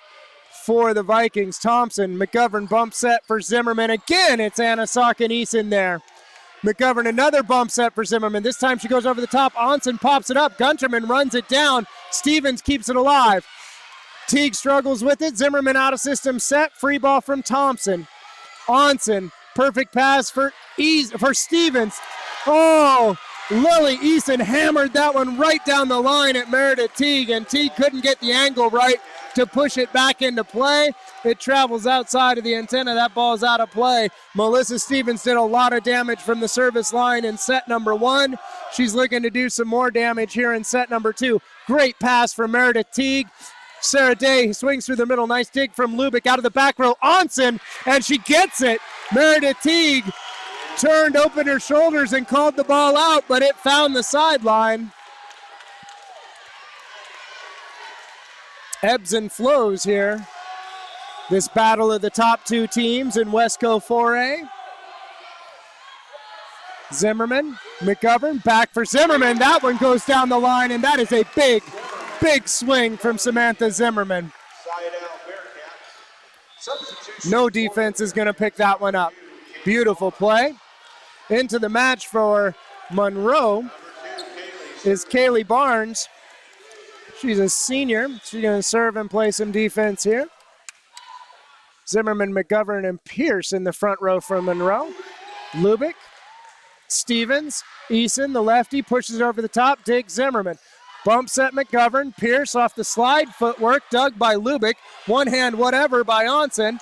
for the Vikings. Thompson, McGovern bump set for Zimmerman. Again, it's Anna Sock and Eason there. McGovern, another bump set for Zimmerman. This time she goes over the top. Onsen pops it up. Gunterman runs it down. Stevens keeps it alive. Teague struggles with it. Zimmerman out of system set. Free ball from Thompson. Onsen, perfect pass for Stevens. Oh, Lily Eason hammered that one right down the line at Meredith Teague, and Teague couldn't get the angle right to push it back into play. It travels outside of the antenna. That ball's out of play. Melissa Stevens did a lot of damage from the service line in set number one. She's looking to do some more damage here in set number two. Great pass from Meredith Teague. Sarah Day swings through the middle. Nice dig from Lubick out of the back row. Onsen, and she gets it. Meredith Teague turned, opened her shoulders, and called the ball out, but it found the sideline. Ebbs and flows here. This battle of the top two teams in Westco 4A. Zimmerman, McGovern, back for Zimmerman. That one goes down the line, and that is a big, big swing from Samantha Zimmerman. No defense is going to pick that one up. Beautiful play. Into the match for Monroe is Kaylee Barnes. She's a senior. She's going to serve and play some defense here. Zimmerman, McGovern, and Pierce in the front row for Monroe. Lubick, Stevens, Eason, the lefty, pushes over the top. Dig Zimmerman. Bump set McGovern. Pierce off the slide. Footwork dug by Lubick. One hand whatever by Onsen.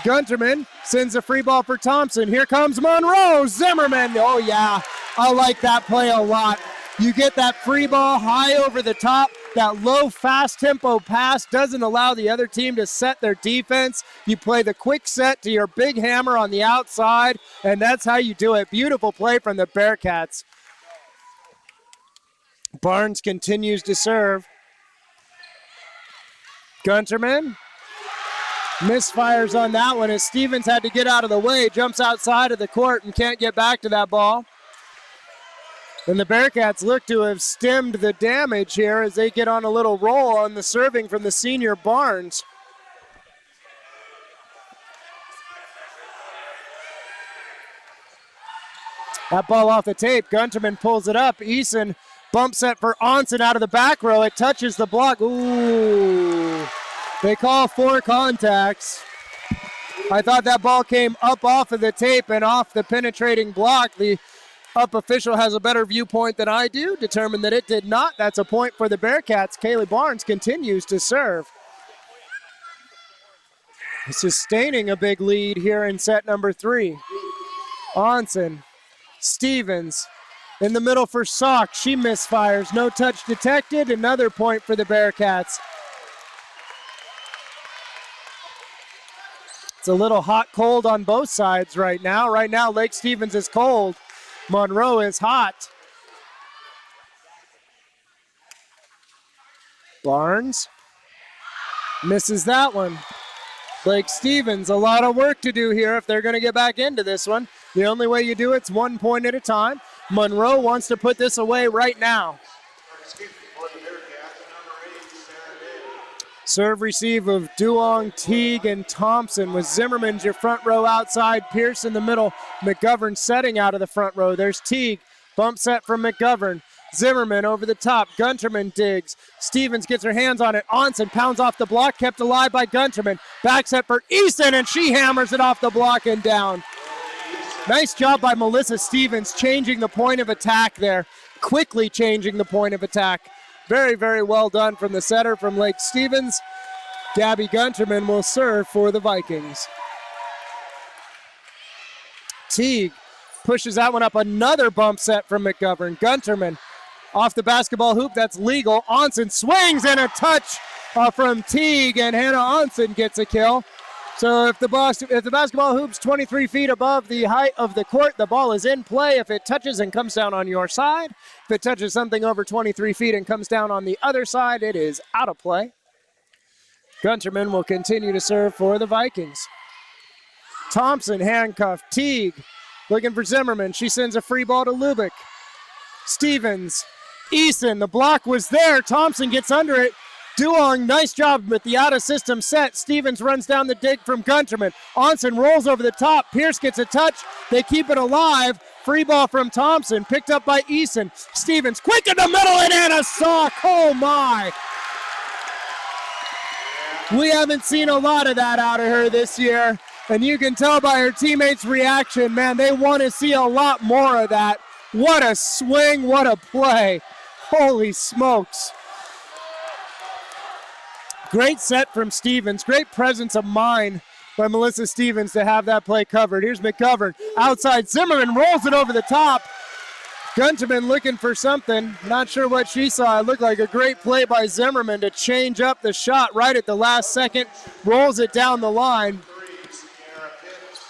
Gunterman sends a free ball for Thompson. Here comes Monroe. Zimmerman. Oh, yeah. I like that play a lot. You get that free ball high over the top. That low, fast tempo pass doesn't allow the other team to set their defense. You play the quick set to your big hammer on the outside, and that's how you do it. Beautiful play from the Bearcats. Barnes continues to serve. Gunterman misfires on that one as Stevens had to get out of the way, jumps outside of the court and can't get back to that ball. And the Bearcats look to have stemmed the damage here as they get on a little roll on the serving from the senior Barnes. That ball off the tape. Gunterman pulls it up. Eason bump set for Onsen out of the back row. It touches the block. Ooh. They call 4 contacts. I thought that ball came up off of the tape and off the penetrating block. The up official has a better viewpoint than I do, determined that it did not. That's a point for the Bearcats. Kaylee Barnes continues to serve. Sustaining a big lead here in set number 3. Onsen, Stevens, in the middle for Sock. She misfires. No touch detected. Another point for the Bearcats. It's a little hot-cold on both sides right now. Right now, Lake Stevens is cold. Monroe is hot. Barnes misses that one. Lake Stevens, a lot of work to do here if they're going to get back into this one. The only way you do it's 1 point at a time. Monroe wants to put this away right now. Serve receive of Duong, Teague, and Thompson with Zimmerman's your front row outside. Pierce in the middle. McGovern setting out of the front row. There's Teague. Bump set from McGovern. Zimmerman over the top. Gunterman digs. Stevens gets her hands on it. Onsen pounds off the block. Kept alive by Gunterman. Back set for Easton, and she hammers it off the block and down. Nice job by Melissa Stevens changing the point of attack there. Quickly changing the point of attack. Very, very well done from the setter from Lake Stevens. Gabby Gunterman will serve for the Vikings. Teague pushes that one up. Another bump set from McGovern. Gunterman off the basketball hoop. That's legal. Onsen swings and a touch from Teague, and Hannah Onsen gets a kill. So if the basketball hoop's 23 feet above the height of the court, the ball is in play. If it touches and comes down on your side, if it touches something over 23 feet and comes down on the other side, it is out of play. Gunterman will continue to serve for the Vikings. Thompson handcuffed. Teague looking for Zimmerman. She sends a free ball to Lubick. Stevens. Eason, the block was there. Thompson gets under it. Duong, nice job with the out-of-system set. Stevens runs down the dig from Gunterman. Onsen rolls over the top. Pierce gets a touch. They keep it alive. Free ball from Thompson, picked up by Eason. Stevens, quick in the middle, and Anna Sock. Oh, my. We haven't seen a lot of that out of her this year, and you can tell by her teammates' reaction, man, they want to see a lot more of that. What a swing, what a play. Holy smokes. Great set from Stevens. Great presence of mind by Melissa Stevens to have that play covered. Here's McGovern. Outside, Zimmerman rolls it over the top. Gunterman looking for something. Not sure what she saw. It looked like a great play by Zimmerman to change up the shot right at the last second. Rolls it down the line.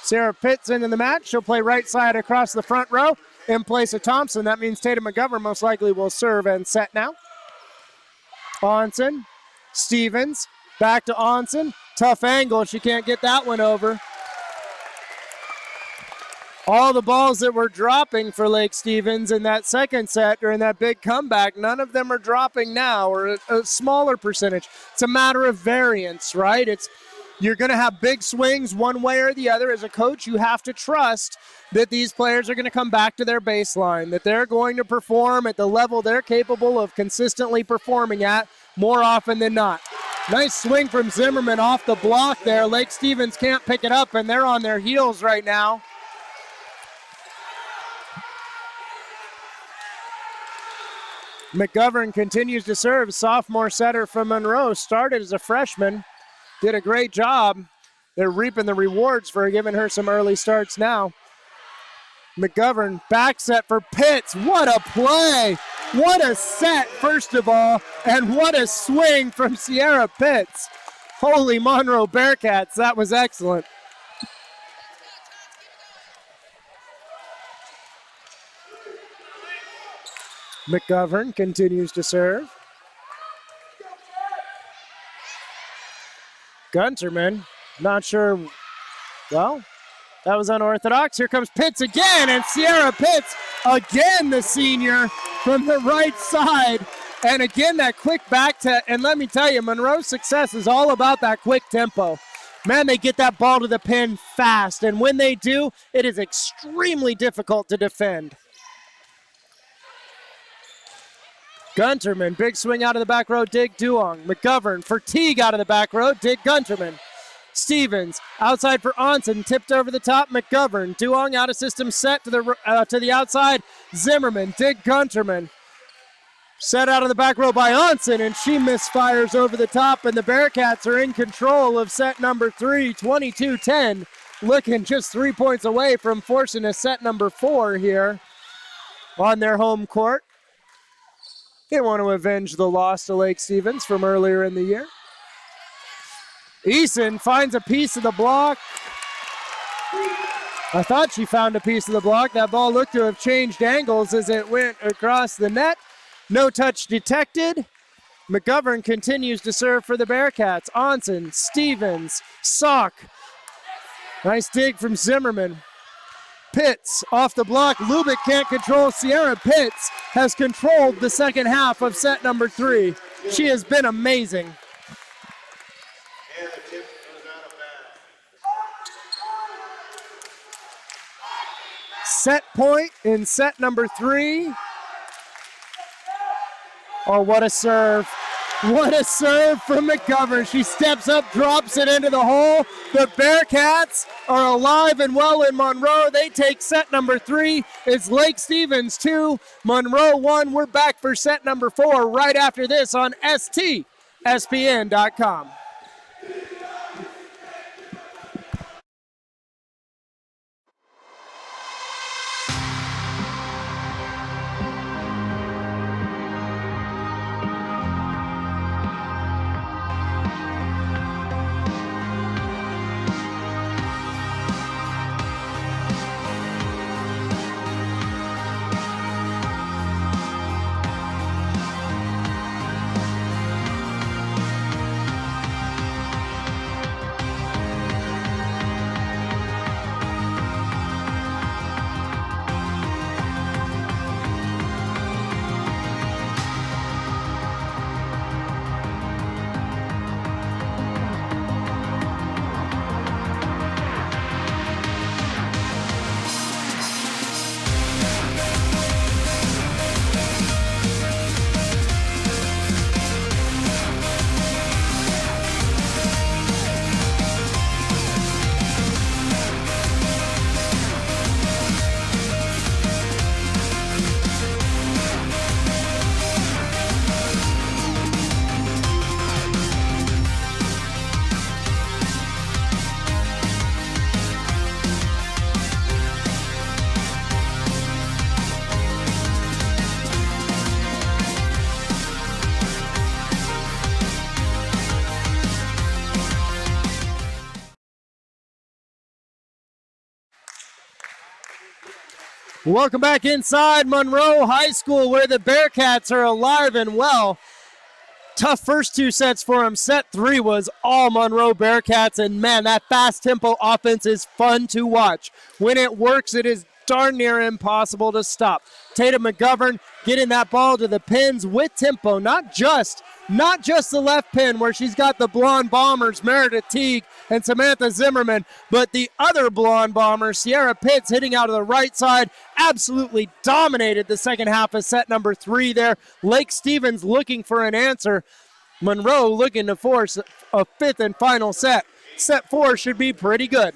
Sarah Pitts into the match. She'll play right side across the front row in place of Thompson. That means Tatum McGovern most likely will serve and set now. Onsen. Stevens, back to Onsen. Tough angle. She can't get that one over. All the balls that were dropping for Lake Stevens in that second set during that big comeback, none of them are dropping now, or a smaller percentage. It's a matter of variance, right? You're going to have big swings one way or the other. As a coach, you have to trust that these players are going to come back to their baseline, that they're going to perform at the level they're capable of consistently performing at more often than not. Nice swing from Zimmerman off the block there. Lake Stevens can't pick it up, and they're on their heels right now. McGovern continues to serve. Sophomore setter from Monroe. Started as a freshman. Did a great job. They're reaping the rewards for giving her some early starts now. McGovern back set for Pitts. What a play. What a set, first of all, and what a swing from Sierra Pitts. Holy Monroe Bearcats, that was excellent. McGovern continues to serve. Gunterman, not sure, well, that was unorthodox. Here comes Pitts again, and Sierra Pitts, again the senior from the right side. And again, that quick back to, and let me tell you, Monroe's success is all about that quick tempo. Man, they get that ball to the pin fast, and when they do, it is extremely difficult to defend. Gunterman, big swing out of the back row, dig Duong. McGovern for Teague out of the back row, dig Gunterman. Stevens, outside for Onsen, tipped over the top, McGovern. Duong out of system set to the outside, Zimmerman, dig Gunterman. Set out of the back row by Onsen, and she misfires over the top, and the Bearcats are in control of set number 3, 22-10, looking just 3 points away from forcing a set number 4 here on their home court. They want to avenge the loss to Lake Stevens from earlier in the year. Eason finds a piece of the block. I thought she found a piece of the block. That ball looked to have changed angles as it went across the net. No touch detected. McGovern continues to serve for the Bearcats. Onsen, Stevens, Sock. Nice dig from Zimmerman. Pitts off the block. Lubick can't control. Sierra Pitts has controlled the second half of set number 3. She has been amazing. And the tip goes out of bounds. Set point in set number 3. Oh, what a serve. What a serve from McGovern. She steps up, drops it into the hole. The Bearcats are alive and well in Monroe. They take set number 3. It's Lake Stevens 2, Monroe 1. We're back for set number 4 right after this on STSPN.com. Welcome back inside Monroe High School, where the Bearcats are alive and well. Tough first 2 sets for them. Set 3 was all Monroe Bearcats, and man, that fast tempo offense is fun to watch. When it works, it is darn near impossible to stop. Tatum McGovern getting that ball to the pins with tempo, not just the left pin where she's got the blonde bombers, Meredith Teague and Samantha Zimmerman, but the other blonde bomber, Sierra Pitts, hitting out of the right side, absolutely dominated the second half of set number 3 there. Lake Stevens looking for an answer. Monroe looking to force a 5th and final set. Set 4 should be pretty good.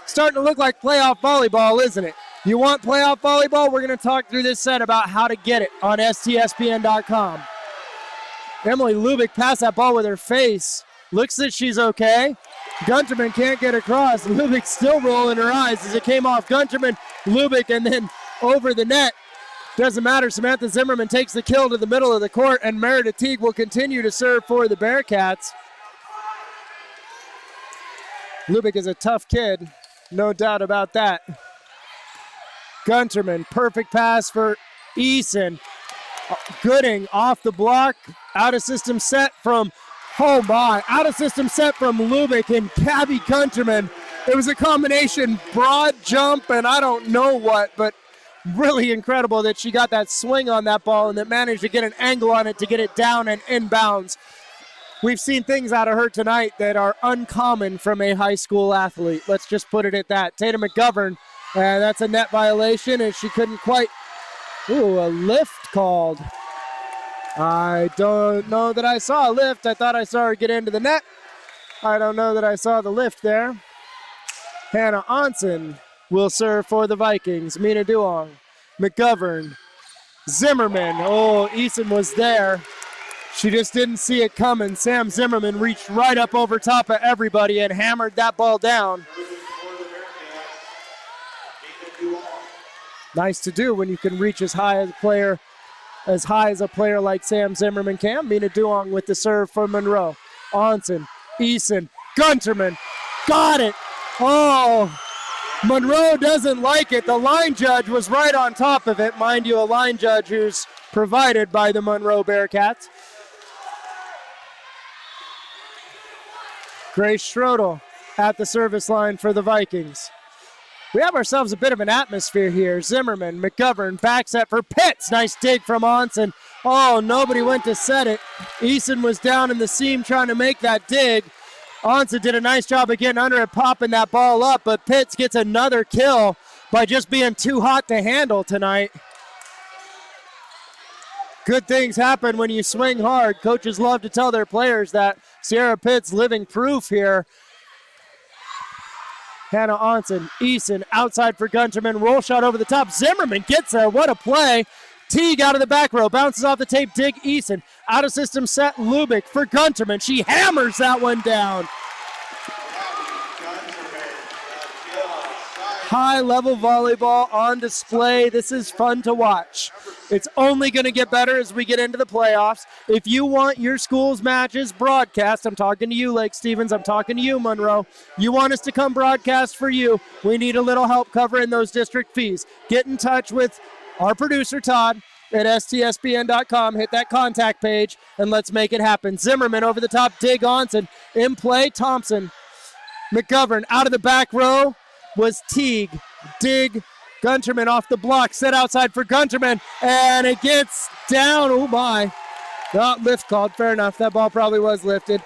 Starting to look like playoff volleyball, isn't it? You want playoff volleyball? We're going to talk through this set about how to get it on STSPN.com. Emily Lubick passed that ball with her face. Looks that she's okay. Gunterman can't get across. Lubick still rolling her eyes as it came off Gunterman. Lubick and then over the net. Doesn't matter. Samantha Zimmerman takes the kill to the middle of the court, and Meredith Teague will continue to serve for the Bearcats. Lubick is a tough kid. No doubt about that. Gunterman, perfect pass for Eason. Gooding off the block. Out of system set from out of system set from Lubick and Cabby Gunterman. It was a combination broad jump and I don't know what, but really incredible that she got that swing on that ball and that managed to get an angle on it to get it down and inbounds. We've seen things out of her tonight that are uncommon from a high school athlete. Let's just put it at that. Tatum McGovern, that's a net violation and she couldn't quite. Ooh, a lift called. I don't know that I saw a lift. I thought I saw her get into the net. I don't know that I saw the lift there. Hannah Onsen will serve for the Vikings. Mina Duong, McGovern, Zimmerman. Oh, Eason was there. She just didn't see it coming. Sam Zimmerman reached right up over top of everybody and hammered that ball down. Nice to do when you can reach as high as a player like Sam Zimmerman can. Mina Duong with the serve for Monroe. Onsen, Eason, Gunterman, got it. Oh, Monroe doesn't like it. The line judge was right on top of it. Mind you, a line judge who's provided by the Monroe Bearcats. Grace Schrodel at the service line for the Vikings. We have ourselves a bit of an atmosphere here. Zimmerman, McGovern, back set for Pitts. Nice dig from Onsen. Oh, nobody went to set it. Eason was down in the seam trying to make that dig. Onsen did a nice job of getting under it, popping that ball up, but Pitts gets another kill by just being too hot to handle tonight. Good things happen when you swing hard. Coaches love to tell their players that. Sierra Pitts living proof here. Hannah Onsen, Eason outside for Gunterman. Roll shot over the top. Zimmerman gets there. What a play. Teague out of the back row. Bounces off the tape. Dig Eason. Out of system set. Lubick for Gunterman. She hammers that one down. High-level volleyball on display. This is fun to watch. It's only going to get better as we get into the playoffs. If you want your school's matches broadcast, I'm talking to you, Lake Stevens. I'm talking to you, Monroe. You want us to come broadcast for you. We need a little help covering those district fees. Get in touch with our producer, Todd, at STSPN.com. Hit that contact page, and let's make it happen. Zimmerman over the top. Dig Onsen. In play, Thompson. McGovern out of the back row was Teague. Dig Gunterman off the block, set outside for Gunterman, and it gets down. Oh my. Not lift called. Fair enough. That ball probably was lifted.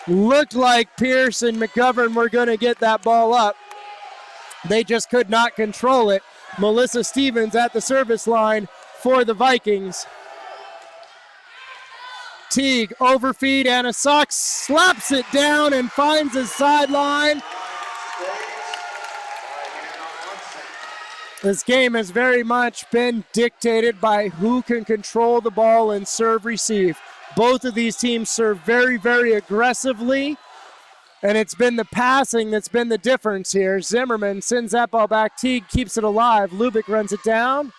Looked like Pierce and McGovern were going to get that ball up. They just could not control it. Melissa Stevens at the service line for the Vikings. Teague overfeed. Anna Sox slaps it down and finds his sideline. This game has very much been dictated by who can control the ball and serve receive. Both of these teams serve very, very aggressively, and it's been the passing that's been the difference here. Zimmerman sends that ball back. Teague keeps it alive. Lubick runs it down.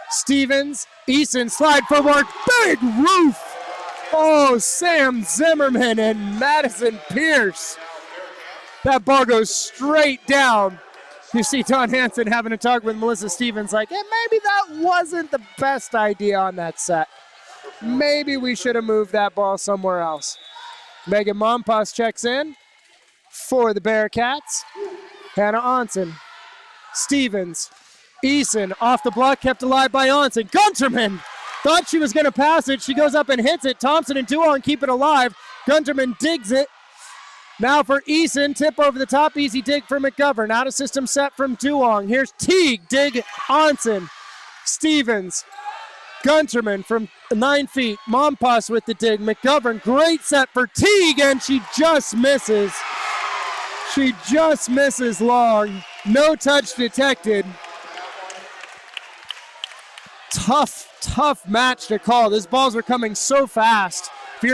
Stevens, Eason, slide forward. Big roof. Oh, Sam Zimmerman and Madison Pierce. That ball goes straight down. You see Don Hansen having a talk with Melissa Stevens like, maybe that wasn't the best idea on that set. Maybe we should have moved that ball somewhere else. Megan Mompas checks in for the Bearcats. Hannah Onsen. Stevens. Eason off the block, kept alive by Onsen. Gunterman thought she was going to pass it. She goes up and hits it. Thompson and Duong keep it alive. Gunterman digs it. Now for Eason, tip over the top, easy dig for McGovern. Out of system set from Duong. Here's Teague, dig Onsen. Stevens, Gunterman from 9 feet. Mompas with the dig. McGovern, great set for Teague, and she just misses. She just misses long. No touch detected. Tough match to call. These balls are coming so fast. If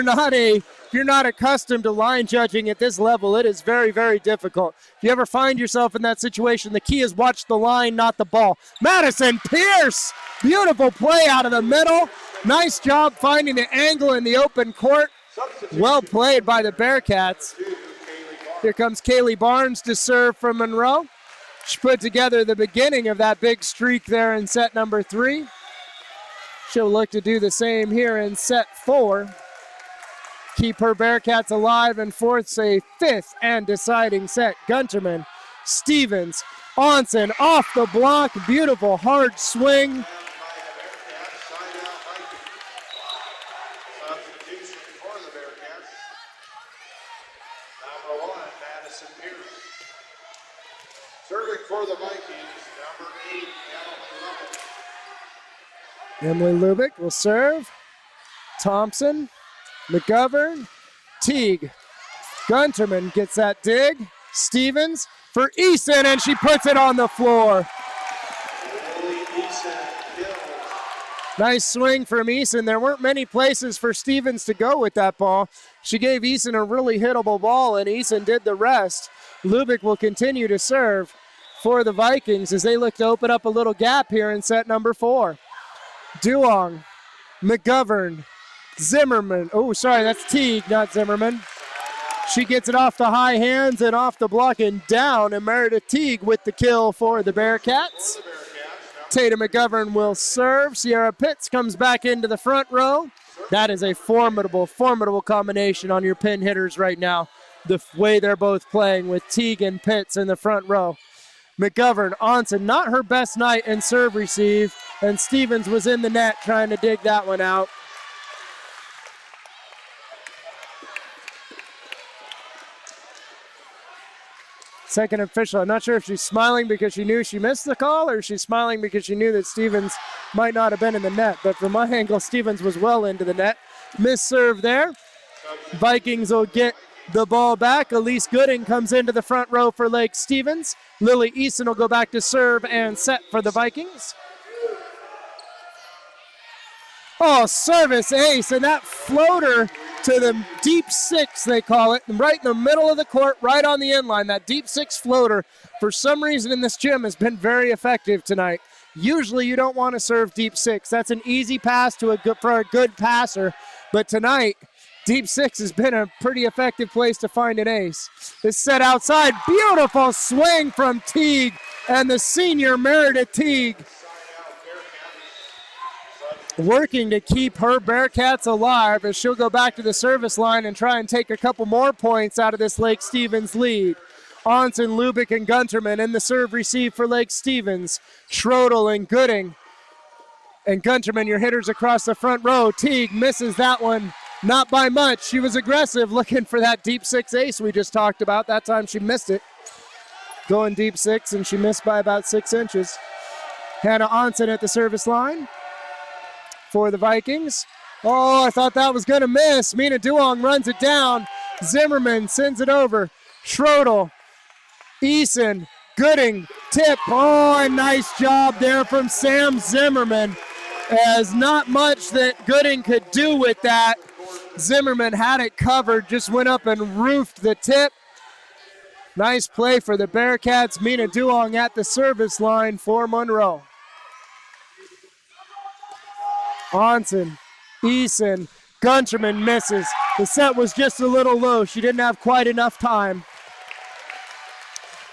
you're not accustomed to line judging at this level, it is very, very difficult. If you ever find yourself in that situation, the key is watch the line, not the ball. Madison Pierce, beautiful play out of the middle. Nice job finding the angle in the open court. Well played by the Bearcats. Here comes Kaylee Barnes to serve from Monroe. She put together the beginning of that big streak there in set number 3. She'll look to do the same here in set 4. Keep her Bearcats alive and force a 5th and deciding set. Gunterman, Stevens, Onsen off the block. Beautiful hard swing. Substitution for the Bearcats. Number 1, Madison Pierce. Serving for the Vikings, number 8, Emily Lubick will serve. Thompson, McGovern, Teague. Gunterman gets that dig. Stevens for Eason, and she puts it on the floor. Nice swing from Eason. There weren't many places for Stevens to go with that ball. She gave Eason a really hittable ball, and Eason did the rest. Lubick will continue to serve for the Vikings as they look to open up a little gap here in set number 4. Duong, McGovern, Zimmerman. Oh, sorry, that's Teague, not Zimmerman. She gets it off the high hands and off the block and down, and Meredith Teague with the kill for the Bearcats. Tatum McGovern will serve. Sierra Pitts comes back into the front row. That is a formidable, formidable combination on your pin hitters right now, the way they're both playing with Teague and Pitts in the front row. McGovern, Onsen, not her best night in serve receive, and Stevens was in the net trying to dig that one out. Second official, I'm not sure if she's smiling because she knew she missed the call or she's smiling because she knew that Stevens might not have been in the net. But from my angle, Stevens was well into the net. Miss serve there. Vikings will get the ball back. Elise Gooding comes into the front row for Lake Stevens. Lily Easton will go back to serve and set for the Vikings. Oh, service ace, and that floater to the deep six, they call it, right in the middle of the court, right on the inline. That deep six floater, for some reason in this gym, has been very effective tonight. Usually you don't want to serve deep six. That's an easy pass for a good passer, but tonight, deep six has been a pretty effective place to find an ace. It's set outside, beautiful swing from Teague, and the senior Meredith Teague working to keep her Bearcats alive as she'll go back to the service line and try and take a couple more points out of this Lake Stevens lead. Onsen, Lubick, and Gunterman in the serve receive for Lake Stevens. Schrodel and Gooding. And Gunterman, your hitters across the front row. Teague misses that one, not by much. She was aggressive looking for that deep six ace we just talked about. That time she missed it. Going deep six, and she missed by about 6 inches. Hannah Onsen at the service line for the Vikings. Oh, I thought that was going to miss. Mina Duong runs it down. Zimmerman sends it over. Schrodel, Eason, Gooding, tip. Oh, a nice job there from Sam Zimmerman. As not much that Gooding could do with that. Zimmerman had it covered, just went up and roofed the tip. Nice play for the Bearcats. Mina Duong at the service line for Monroe. Onsen, Eason, Gunterman misses. The set was just a little low. She didn't have quite enough time.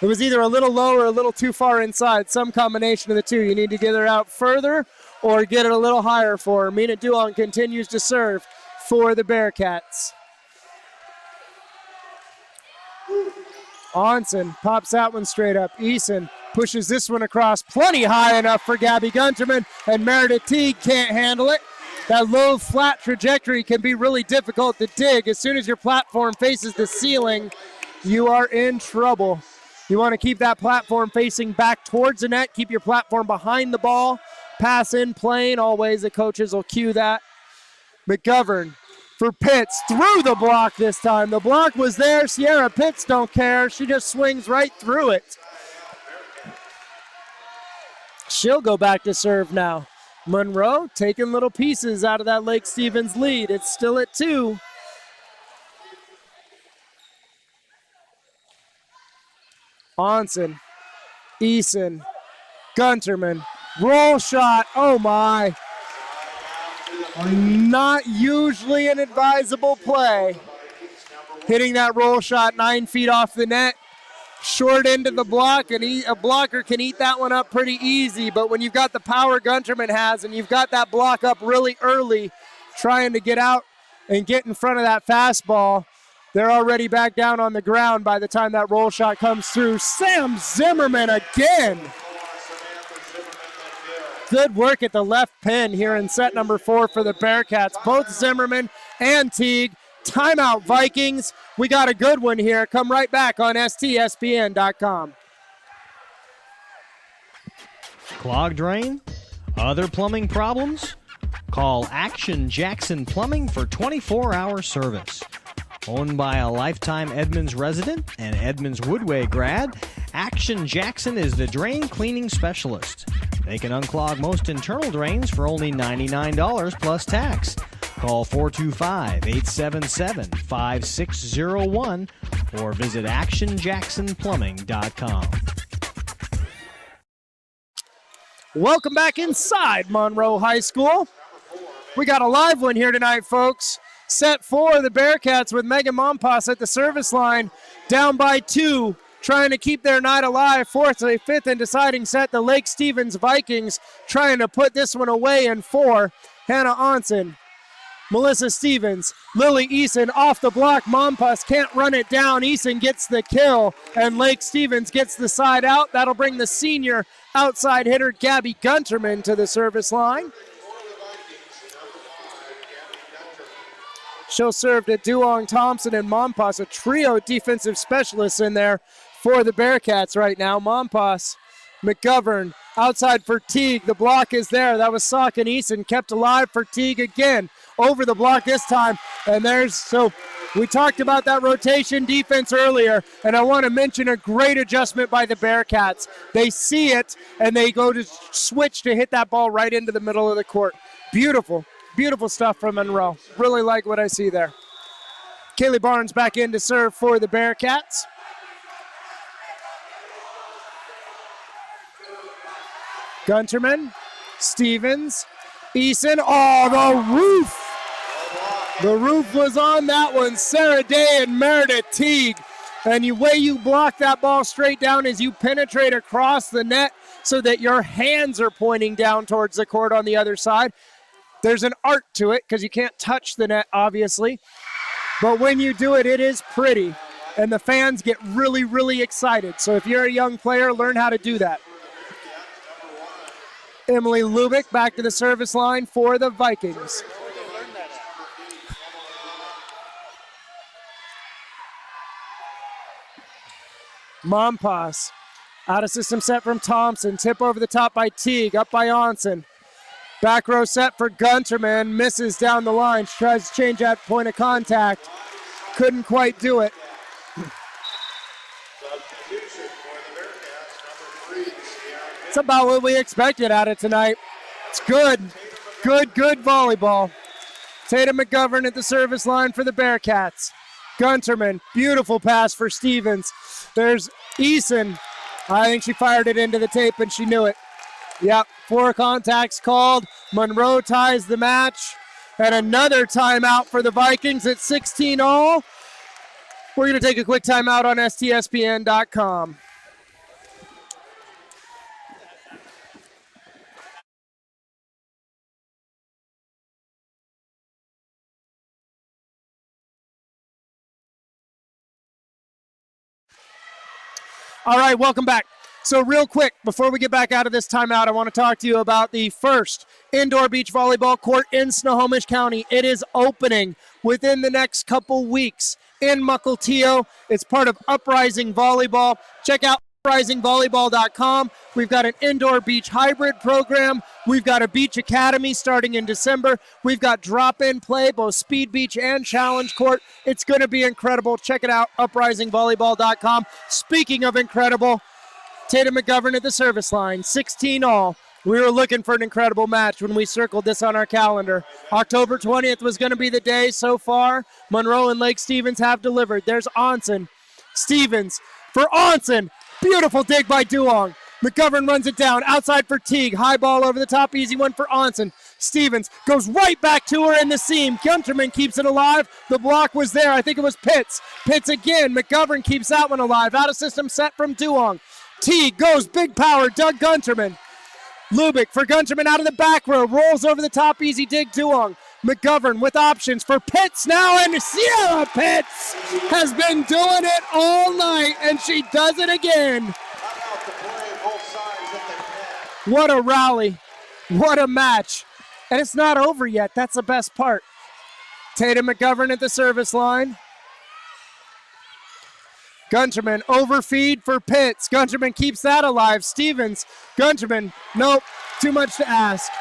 It was either a little low or a little too far inside. Some combination of the two. You need to get her out further or get it a little higher for her. Mina Duong continues to serve for the Bearcats. Onsen pops that one straight up. Eason pushes this one across, plenty high enough for Gabby Gunterman, and Meredith Teague can't handle it. That low, flat trajectory can be really difficult to dig. As soon as your platform faces the ceiling, you are in trouble. You want to keep that platform facing back towards the net, keep your platform behind the ball, pass in plane, always the coaches will cue that. McGovern for Pitts, through the block this time. The block was there, Sierra Pitts don't care, she just swings right through it. She'll go back to serve now. Monroe taking little pieces out of that Lake Stevens lead. It's still at 2. Onsen, Eason, Gunterman, roll shot, oh my. Not usually an advisable play. Hitting that roll shot 9 feet off the net. Short into the block, and a blocker can eat that one up pretty easy, but when you've got the power Gunterman has and you've got that block up really early, trying to get out and get in front of that fastball, they're already back down on the ground by the time that roll shot comes through. Sam Zimmerman again. Good work at the left pin here in set number 4 for the Bearcats. Both Zimmerman and Teague. Timeout, Vikings. We got a good one here. Come right back on STSPN.com. Clogged drain? Other plumbing problems? Call Action Jackson Plumbing for 24-hour service. Owned by a lifetime Edmonds resident and Edmonds Woodway grad, Action Jackson is the drain cleaning specialist. They can unclog most internal drains for only $99 plus tax. Call 425-877-5601 or visit actionjacksonplumbing.com. Welcome back inside Monroe High School. We got a live one here tonight, folks. Set 4, the Bearcats with Megan Mompas at the service line, down by 2, trying to keep their night alive. Fourth and fifth and deciding set, the Lake Stevens Vikings trying to put this one away in 4. Hannah Onsen, Melissa Stevens, Lily Eason off the block. Mompas can't run it down. Eason gets the kill, and Lake Stevens gets the side out. That'll bring the senior outside hitter Gabby Gunterman to the service line. She'll serve to Duong Thompson and Mompas, a trio defensive specialists in there for the Bearcats right now. Mompas, McGovern, outside for Teague. The block is there. That was Sock and Eason, kept alive for Teague again. Over the block this time. And so we talked about that rotation defense earlier, and I want to mention a great adjustment by the Bearcats. They see it, and they go to switch to hit that ball right into the middle of the court. Beautiful. Beautiful stuff from Monroe. Really like what I see there. Kaylee Barnes back in to serve for the Bearcats. Gunterman, Stevens, Eason. Oh, the roof! The roof was on that one. Sarah Day and Meredith Teague. And the way you block that ball straight down is you penetrate across the net so that your hands are pointing down towards the court on the other side. There's an art to it because you can't touch the net, obviously. But when you do it, it is pretty. And the fans get really, really excited. So if you're a young player, learn how to do that. Emily Lubick back to the service line for the Vikings. Mompas, out of system set from Thompson. Tip over the top by Teague, up by Onsen. Back row set for Gunterman, misses down the line. She tries to change that point of contact. Couldn't quite do it. It's about what we expected out of tonight. It's good. Good volleyball. Tatum McGovern at the service line for the Bearcats. Gunterman, beautiful pass for Stevens. There's Eason. I think she fired it into the tape and she knew it. Yep, 4 contacts called. Monroe ties the match. And another timeout for the Vikings at 16-all. We're going to take a quick timeout on STSPN.com. All right, welcome back. So real quick, before we get back out of this timeout, I want to talk to you about the first indoor beach volleyball court in Snohomish County. It is opening within the next couple weeks in Mukilteo. It's part of Uprising Volleyball. Check out uprisingvolleyball.com. We've got an indoor beach hybrid program. We've got a beach academy starting in December. We've got drop-in play, both speed beach and challenge court. It's going to be incredible. Check it out, uprisingvolleyball.com. Speaking of incredible, Tatum McGovern at the service line, 16-all. We were looking for an incredible match when we circled this on our calendar. October 20th was going to be the day. So far, Monroe and Lake Stevens have delivered. There's Onsen. Stevens for Onsen. Beautiful dig by Duong. McGovern runs it down. Outside for Teague. High ball over the top. Easy one for Onsen. Stevens goes right back to her in the seam. Gunterman keeps it alive. The block was there. I think it was Pitts. Pitts again. McGovern keeps that one alive. Out of system set from Duong. Teague goes big power, Doug Gunterman. Lubick for Gunterman out of the back row, rolls over the top, easy dig, Duong. McGovern with options for Pitts now, and Sierra Pitts has been doing it all night, and she does it again. What a rally. What a match. And it's not over yet. That's the best part. Tatum McGovern at the service line. Gunterman overfeed for Pitts. Gunterman keeps that alive. Stevens, Gunterman, nope, too much to ask.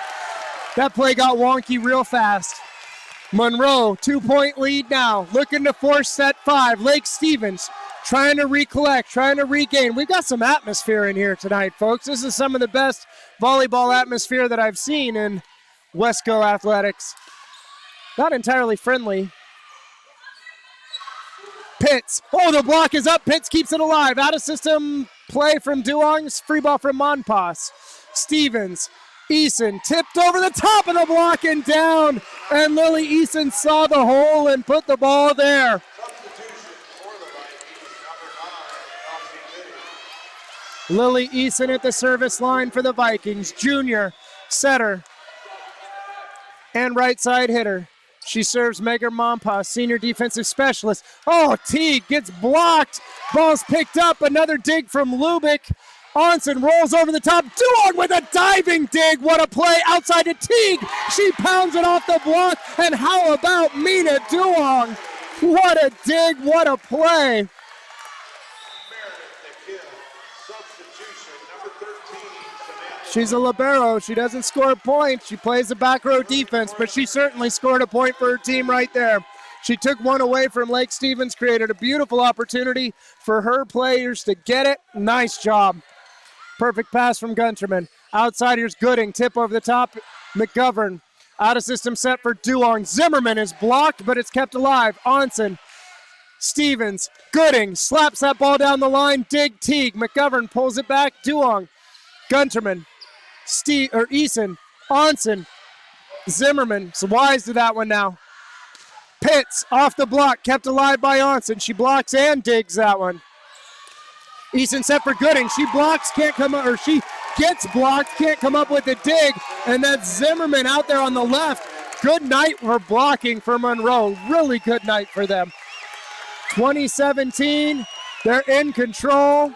That play got wonky real fast. Monroe, 2-point lead now, looking to force set 5. Lake Stevens trying to recollect, trying to regain. We've got some atmosphere in here tonight, folks. This is some of the best volleyball atmosphere that I've seen in Wesco Athletics. Not entirely friendly. Pitts. Oh, the block is up. Pitts keeps it alive. Out of system play from Duong's. Free ball from Monpas. Stevens. Eason tipped over the top of the block and down. And Lily Eason saw the hole and put the ball there. Lily Eason at the service line for the Vikings. Junior setter and right side hitter. She serves Megan Mompas, senior defensive specialist. Oh, Teague gets blocked. Ball's picked up. Another dig from Lubick. Onsen rolls over the top. Duong with a diving dig. What a play outside to Teague. She pounds it off the block. And how about Mina Duong? What a dig. What a play. She's a libero. She doesn't score points. She plays the back row defense, but she certainly scored a point for her team right there. She took one away from Lake Stevens, created a beautiful opportunity for her players to get it. Nice job. Perfect pass from Gunterman. Outside, here's Gooding. Tip over the top. McGovern. Out of system set for Duong. Zimmerman is blocked, but it's kept alive. Onsen. Stevens. Gooding slaps that ball down the line. Dig Teague. McGovern pulls it back. Duong. Gunterman. Eason, Onsen, Zimmerman, so wise to that one now. Pitts off the block, kept alive by Onsen. She blocks and digs that one. Eason set for Gooding. She blocks, can't come up, or she gets blocked, can't come up with a dig. And that's Zimmerman out there on the left. Good night for blocking for Monroe. Really good night for them. 2017, they're in control.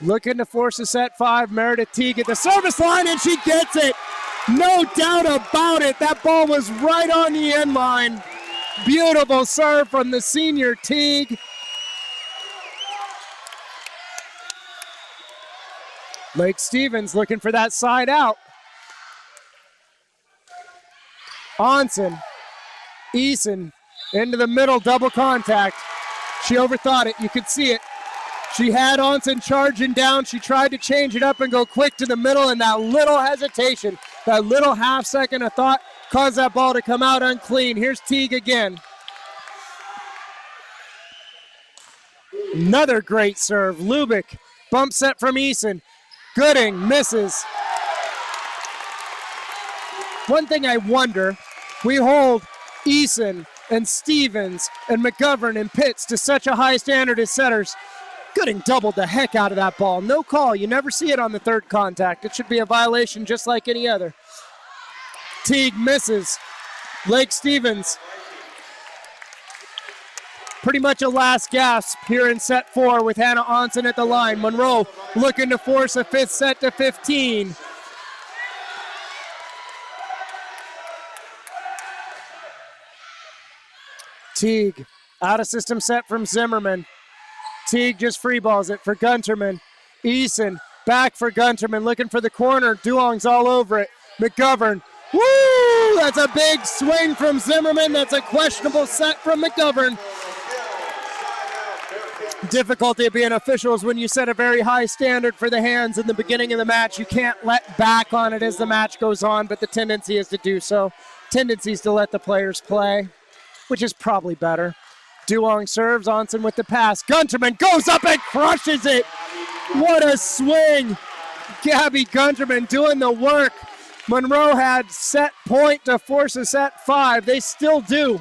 Looking to force a set 5. Meredith Teague at the service line, and she gets it. No doubt about it. That ball was right on the end line. Beautiful serve from the senior Teague. Lake Stevens looking for that side out. Onsen, Eason into the middle, double contact. She overthought it. You could see it. She had Onsen charging down. She tried to change it up and go quick to the middle, and that little hesitation, that little half second of thought caused that ball to come out unclean. Here's Teague again. Another great serve. Lubick, bump set from Eason. Gooding misses. One thing I wonder, we hold Eason and Stevens and McGovern and Pitts to such a high standard as setters. Gooding doubled the heck out of that ball. No call. You never see it on the third contact. It should be a violation just like any other. Teague misses. Lake Stevens. Pretty much a last gasp here in set 4 with Hannah Onsen at the line. Monroe looking to force a 5th set to 15. Teague out of system set from Zimmerman. Teague just free balls it for Gunterman. Eason back for Gunterman, looking for the corner. Duong's all over it. McGovern. Woo! That's a big swing from Zimmerman. That's a questionable set from McGovern. Difficulty of being officials when you set a very high standard for the hands in the beginning of the match. You can't let back on it as the match goes on, but the tendency is to do so. Tendency is to let the players play, which is probably better. Duong serves, Onsen with the pass. Gunterman goes up and crushes it. What a swing. Gabby Gunterman doing the work. Monroe had set point to force a set 5. They still do.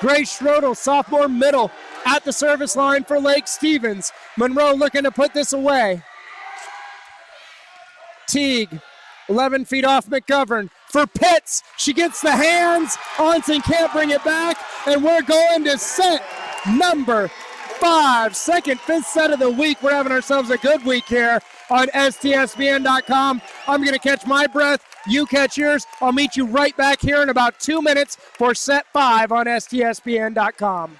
Grace Schrodel, sophomore middle, at the service line for Lake Stevens. Monroe looking to put this away. Teague, 11 feet off McGovern. For Pitts, she gets the hands. Onsen can't bring it back, and we're going to set number 5. Second, 5th set of the week. We're having ourselves a good week here on STSPN.com. I'm going to catch my breath. You catch yours. I'll meet you right back here in about 2 minutes for set 5 on STSPN.com.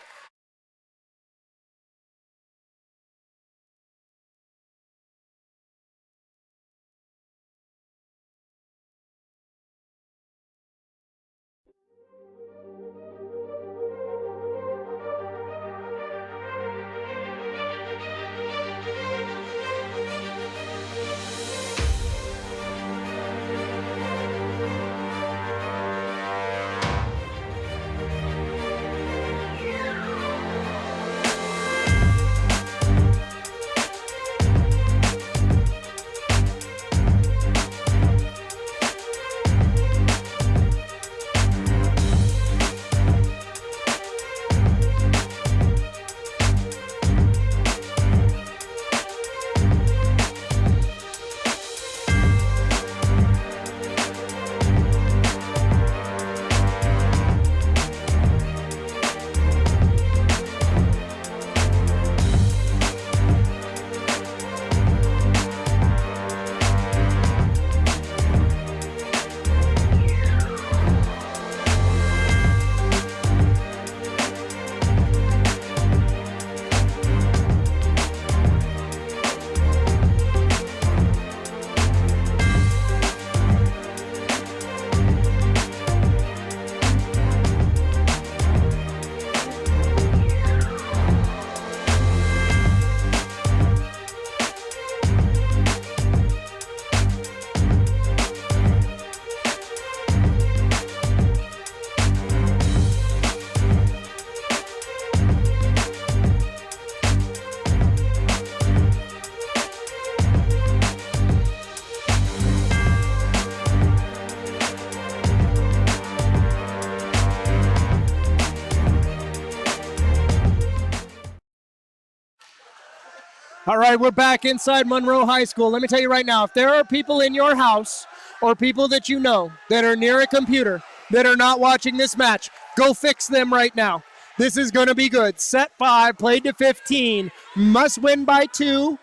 All right, we're back inside Monroe High School. Let me tell you right now, if there are people in your house or people that you know that are near a computer that are not watching this match, go fix them right now. This is going to be good. Set 5, played to 15, must win by 2.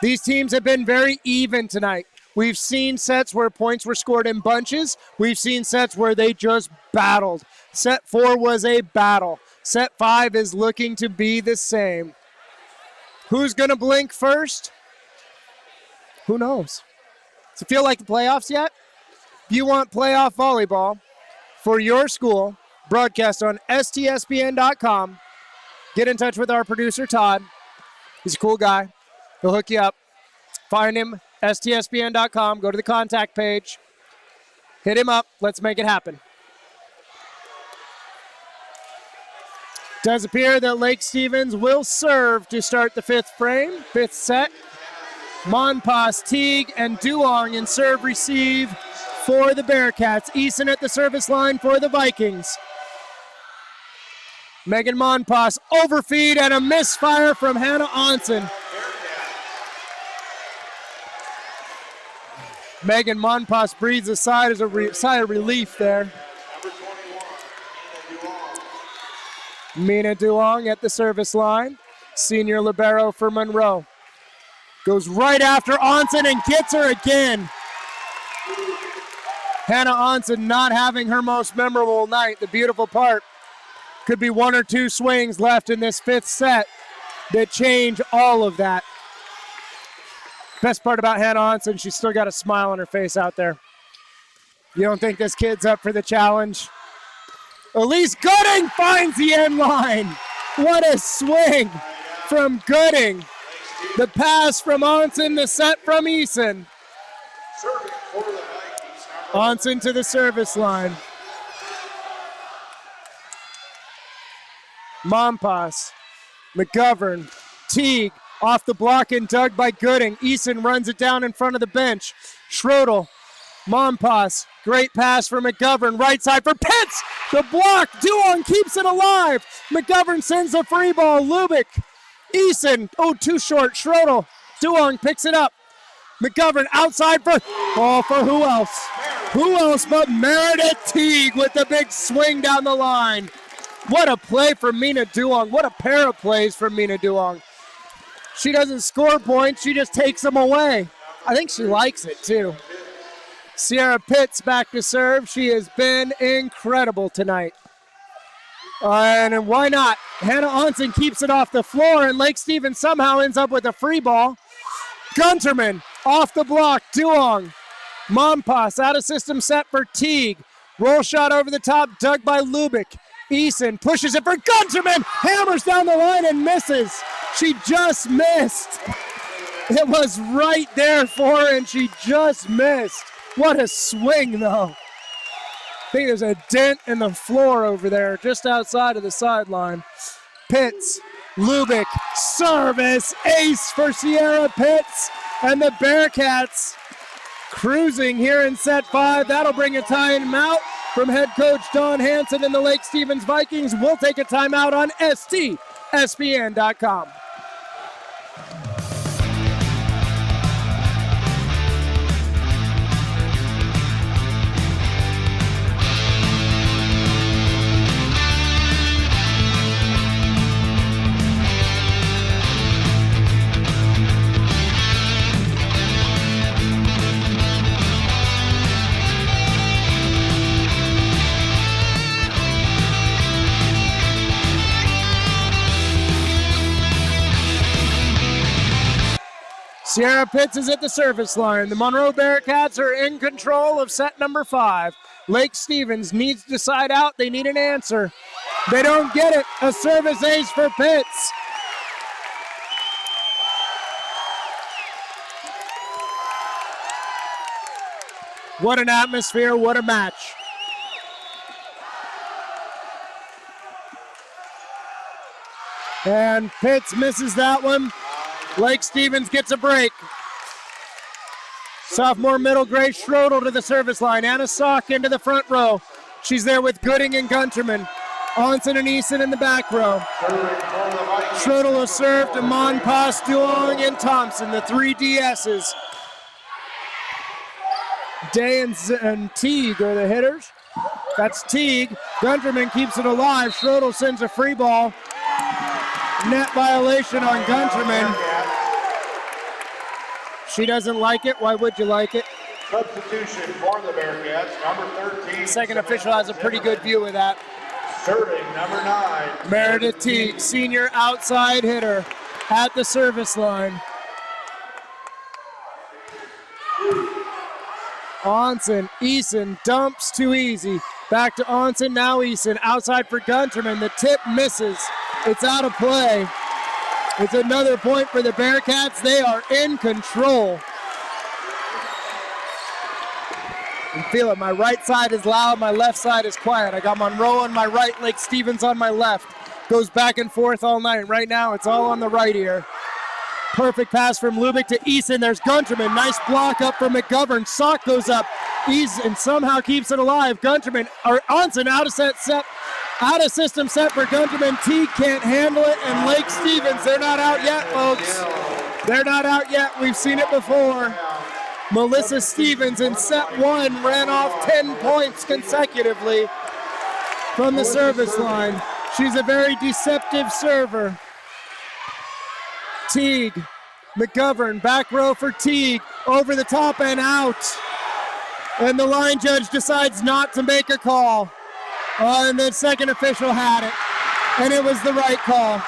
These teams have been very even tonight. We've seen sets where points were scored in bunches. We've seen sets where they just battled. Set 4 was a battle. Set 5 is looking to be the same. Who's going to blink first? Who knows? Does it feel like the playoffs yet? If you want playoff volleyball for your school, broadcast on STSPN.com. Get in touch with our producer, Todd. He's a cool guy. He'll hook you up. Find him, STSPN.com. Go to the contact page. Hit him up. Let's make it happen. Does appear that Lake Stevens will serve to start the 5th frame, 5th set. Monpas, Teague, and Duong in serve receive for the Bearcats. Eason at the service line for the Vikings. Megan Monpas, overfeed and a misfire from Hannah Onsen. Megan Monpas breathes a sigh of relief there. Mina Duong at the service line. Senior libero for Monroe. Goes right after Onsen and gets her again. Hannah Onsen not having her most memorable night. The beautiful part, could be 1 or 2 swings left in this 5th set that change all of that. Best part about Hannah Onsen, she's still got a smile on her face out there. You don't think this kid's up for the challenge? Elise Gooding finds the end line. What a swing from Gooding. The pass from Onsen, the set from Eason. Onsen to the service line. Mompas, McGovern, Teague, off the block and dug by Gooding. Eason runs it down in front of the bench. Schrodel, Mompas, great pass for McGovern. Right side for Pitts. The block. Duong keeps it alive. McGovern sends a free ball. Lubick. Eason. Oh, too short. Schrodel. Duong picks it up. McGovern outside for who else? Who else but Meredith Teague with the big swing down the line. What a play from Mina Duong. What a pair of plays from Mina Duong. She doesn't score points. She just takes them away. I think she likes it, too. Sierra Pitts back to serve. She has been incredible tonight. And why not? Hannah Onsen keeps it off the floor, and Lake Stevens somehow ends up with a free ball. Gunterman off the block. Duong. Mompas out of system set for Teague. Roll shot over the top, dug by Lubick. Eason pushes it for Gunterman. Hammers down the line and misses. She just missed. It was right there for her, and she just missed. What a swing, though. I think there's a dent in the floor over there, just outside of the sideline. Pitts, Lubick, service, ace for Sierra Pitts, and the Bearcats cruising here in set 5. That'll bring a timeout from head coach Don Hanson and the Lake Stevens Vikings. We'll take a timeout on STSPN.com. Sierra Pitts is at the service line. The Monroe Bearcats are in control of set number 5. Lake Stevens needs to side out. They need an answer. They don't get it. A service ace for Pitts. What an atmosphere. What a match. And Pitts misses that one. Lake Stevens gets a break. Sophomore middle grade Schrodel to the service line. Anna Sock into the front row. She's there with Gooding and Gunterman. Onsen and Eason in the back row. Schroedel will serve to Monpas, Duong, and Thompson, the 3 DSs. Day and Teague are the hitters. That's Teague. Gunterman keeps it alive. Schroedel sends a free ball. Net violation on Gunterman. She doesn't like it. Why would you like it? Substitution for the Bearcats, number 13. Second official has a pretty good view of that. Serving number 9. Meredith Teague, senior outside hitter at the service line. Onsen, Eason dumps too easy. Back to Onsen, now Eason. Outside for Gunterman. The tip misses. It's out of play. It's another point for the Bearcats. They are in control. You can feel it. My right side is loud, my left side is quiet. I got Monroe on my right, Lake Stevens on my left. Goes back and forth all night. Right now, it's all on the right here. Perfect pass from Lubick to Eason. There's Gunterman. Nice block up from McGovern. Sock goes up. Eason somehow keeps it alive. Gunterman, or Onsen out of system set for Gunterman. Teague can't handle it, and Lake Stevens, they're not out yet, folks. They're not out yet. We've seen it before. Melissa Stevens in set 1 ran off 10 points consecutively from the service line. She's a very deceptive server. Teague, McGovern, back row for Teague, over the top and out. And the line judge decides not to make a call. And the second official had it, and it was the right call.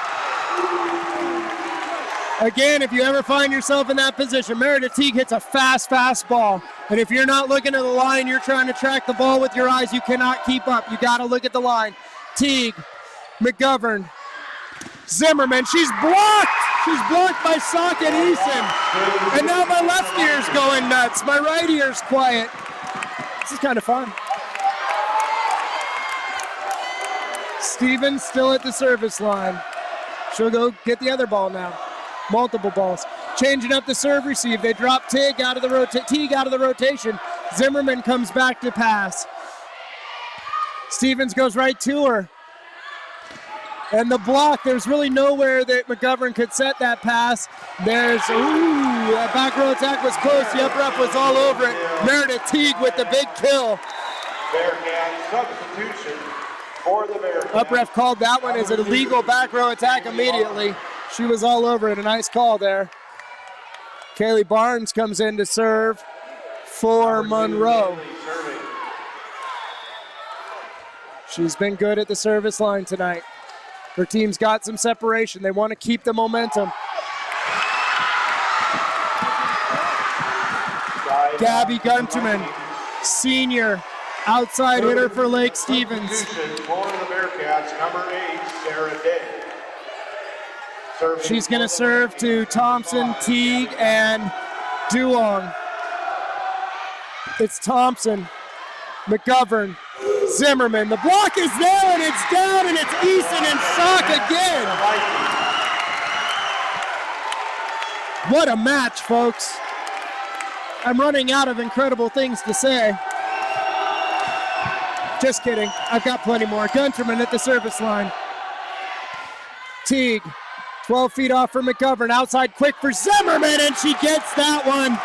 Again, if you ever find yourself in that position, Meredith Teague hits a fast ball. And if you're not looking at the line, you're trying to track the ball with your eyes, you cannot keep up. You got to look at the line. Teague, McGovern, Zimmerman, she's blocked! She's blocked by Sock and Eason. And now my left ear's going nuts. My right ear's quiet. This is kind of fun. Stevens still at the service line. She'll go get the other ball now. Multiple balls. Changing up the serve receive. They drop Teague out of the rotation. Zimmerman comes back to pass. Stevens goes right to her. And the block, there's really nowhere that McGovern could set that pass. That back row attack was close. The up rep was all over it. Meredith Teague with the big kill. Bearcat substitution for the Bearcats. Up ref called that one as an illegal back row attack immediately. She was all over it. A nice call there. Kaylee Barnes comes in to serve for Monroe. She's been good at the service line tonight. Her team's got some separation. They want to keep the momentum. Gabby Gunterman, senior outside hitter for Lake Stevens. For the Bearcats, number 8, Sarah Day. She's going to serve to Thompson, Teague, and Duong. It's Thompson, McGovern, Zimmerman. The block is there, and it's down, and it's Eason and Sock again. What a match, folks. I'm running out of incredible things to say. Just kidding. I've got plenty more. Gunterman at the service line. Teague, 12 feet off for McGovern. Outside quick for Zimmerman, and she gets that one.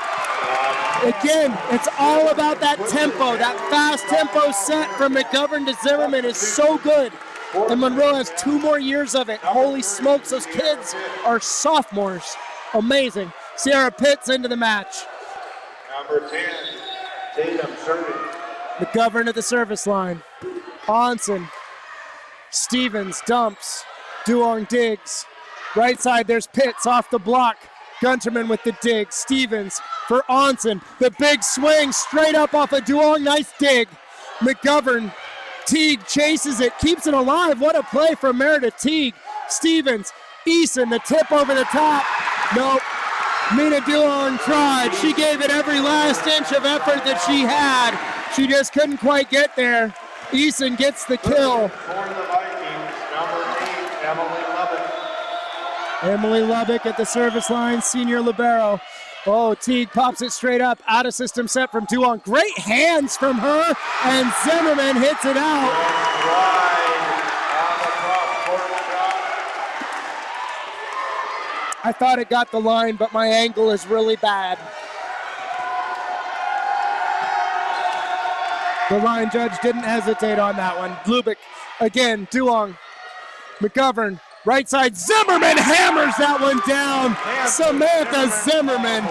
Again, it's all about that tempo. That fast tempo set from McGovern to Zimmerman is so good. And Monroe has 2 more years of it. Holy smokes, those kids are sophomores. Amazing. Sierra Pitts into the match. Number 10, Tatum serving. McGovern at the service line. Onsen. Stevens dumps. Duong digs. Right side, there's Pitts off the block. Gunterman with the dig. Stevens for Onsen. The big swing straight up off of Duong. Nice dig. McGovern. Teague chases it, keeps it alive. What a play from Meredith Teague. Stevens. Eason, the tip over the top. Nope. Mina Duong tried. She gave it every last inch of effort that she had. She just couldn't quite get there. Eason gets the kill. For the Vikings, number 8, Emily Lubbock. Emily Lubbock at the service line, senior libero. Oh, Teague pops it straight up, out of system set from Duong. Great hands from her, and Zimmerman hits it out. I thought it got the line, but my angle is really bad. The line judge didn't hesitate on that one. Lubick, again, Duong, McGovern, right side, Zimmerman hammers that one down. Samantha Zimmerman.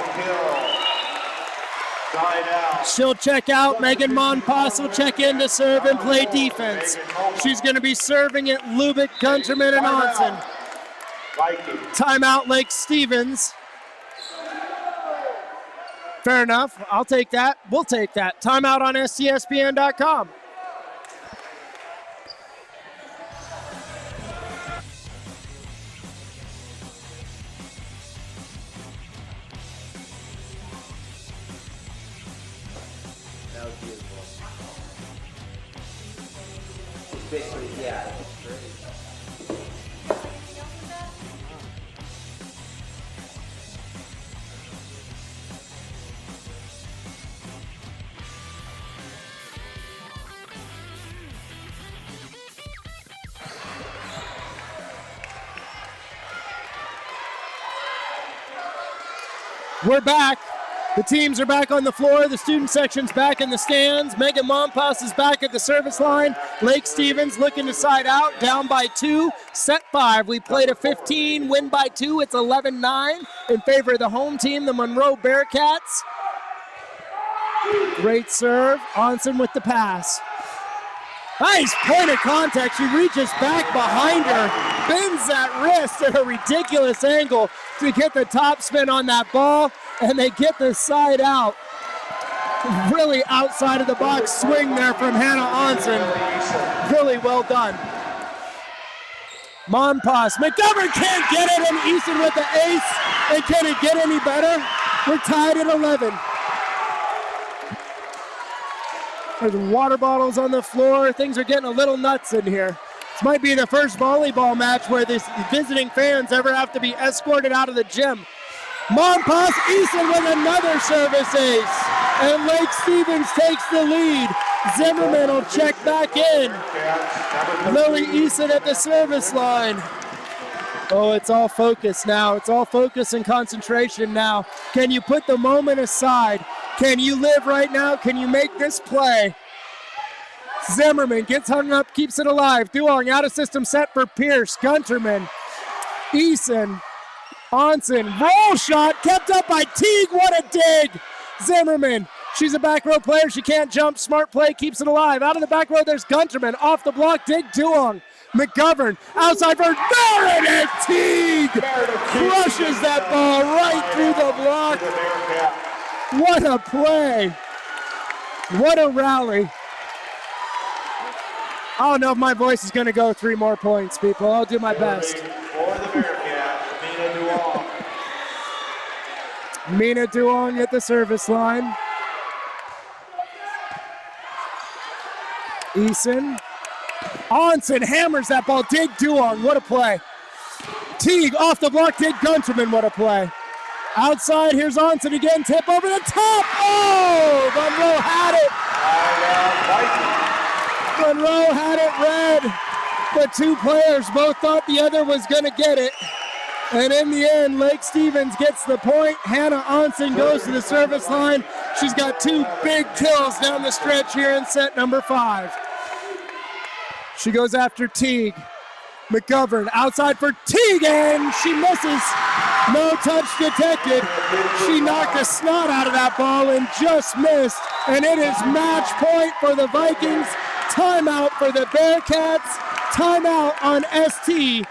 She'll check out. Megan Monpas will check in to serve and play defense. She's going to be serving at Lubick, Gunterman, and Onsen. Timeout, Lake Stevens. Fair enough. I'll take that. We'll take that. Timeout on STSPN.com. That was beautiful. It's basically, yeah, it's great. We're back. The teams are back on the floor. The student section's back in the stands. Megan Mompas is back at the service line. Lake Stevens looking to side out, down by 2, set 5. We played a 15, win by 2. It's 11-9 in favor of the home team, the Monroe Bearcats. Great serve. Onsen with the pass. Nice point of contact. She reaches back behind her, bends that wrist at a ridiculous angle to get the top spin on that ball, and they get the side out. Really outside of the box swing there from Hannah Onsen. Really well done. Monpas, McGovern can't get it, and Easton with the ace. And can it get any better? We're tied at 11. There's water bottles on the floor. Things are getting a little nuts in here. This might be the first volleyball match where the visiting fans ever have to be escorted out of the gym. Monpas Easton with another service ace. And Lake Stevens takes the lead. Zimmerman will check back in. Lily Easton at the service line. Oh, it's all focus now. It's all focus and concentration now. Can you put the moment aside? Can you live right now? Can you make this play? Zimmerman gets hung up, keeps it alive. Duong out of system set for Pierce. Gunterman. Eason. Onsen. Roll shot kept up by Teague. What a dig. Zimmerman. She's a back row player. She can't jump. Smart play. Keeps it alive. Out of the back row, there's Gunterman. Off the block, dig Duong. McGovern. Outside for Meredith Teague. Crushes that ball right through the block. What a play. What a rally. I don't know if my voice is going to go 3 more points, people. I'll do my best. For the Bearcats, Mina Duong. Mina Duong at the service line. Eason. Onsen hammers that ball. Dig Duong. What a play. Teague off the block. Dig Gunterman. What a play. Outside, here's Onsen again. Tip over the top. Oh! Monroe had it. Monroe had it red. But 2 players both thought the other was going to get it. And in the end, Lake Stevens gets the point. Hannah Onsen goes to the service line. She's got 2 big kills down the stretch here in set number 5. She goes after Teague. McGovern outside for Teague, and she misses. No touch detected. She knocked the snot out of that ball and just missed. And it is match point for the Vikings. Timeout for the Bearcats. Timeout on STSPN.com.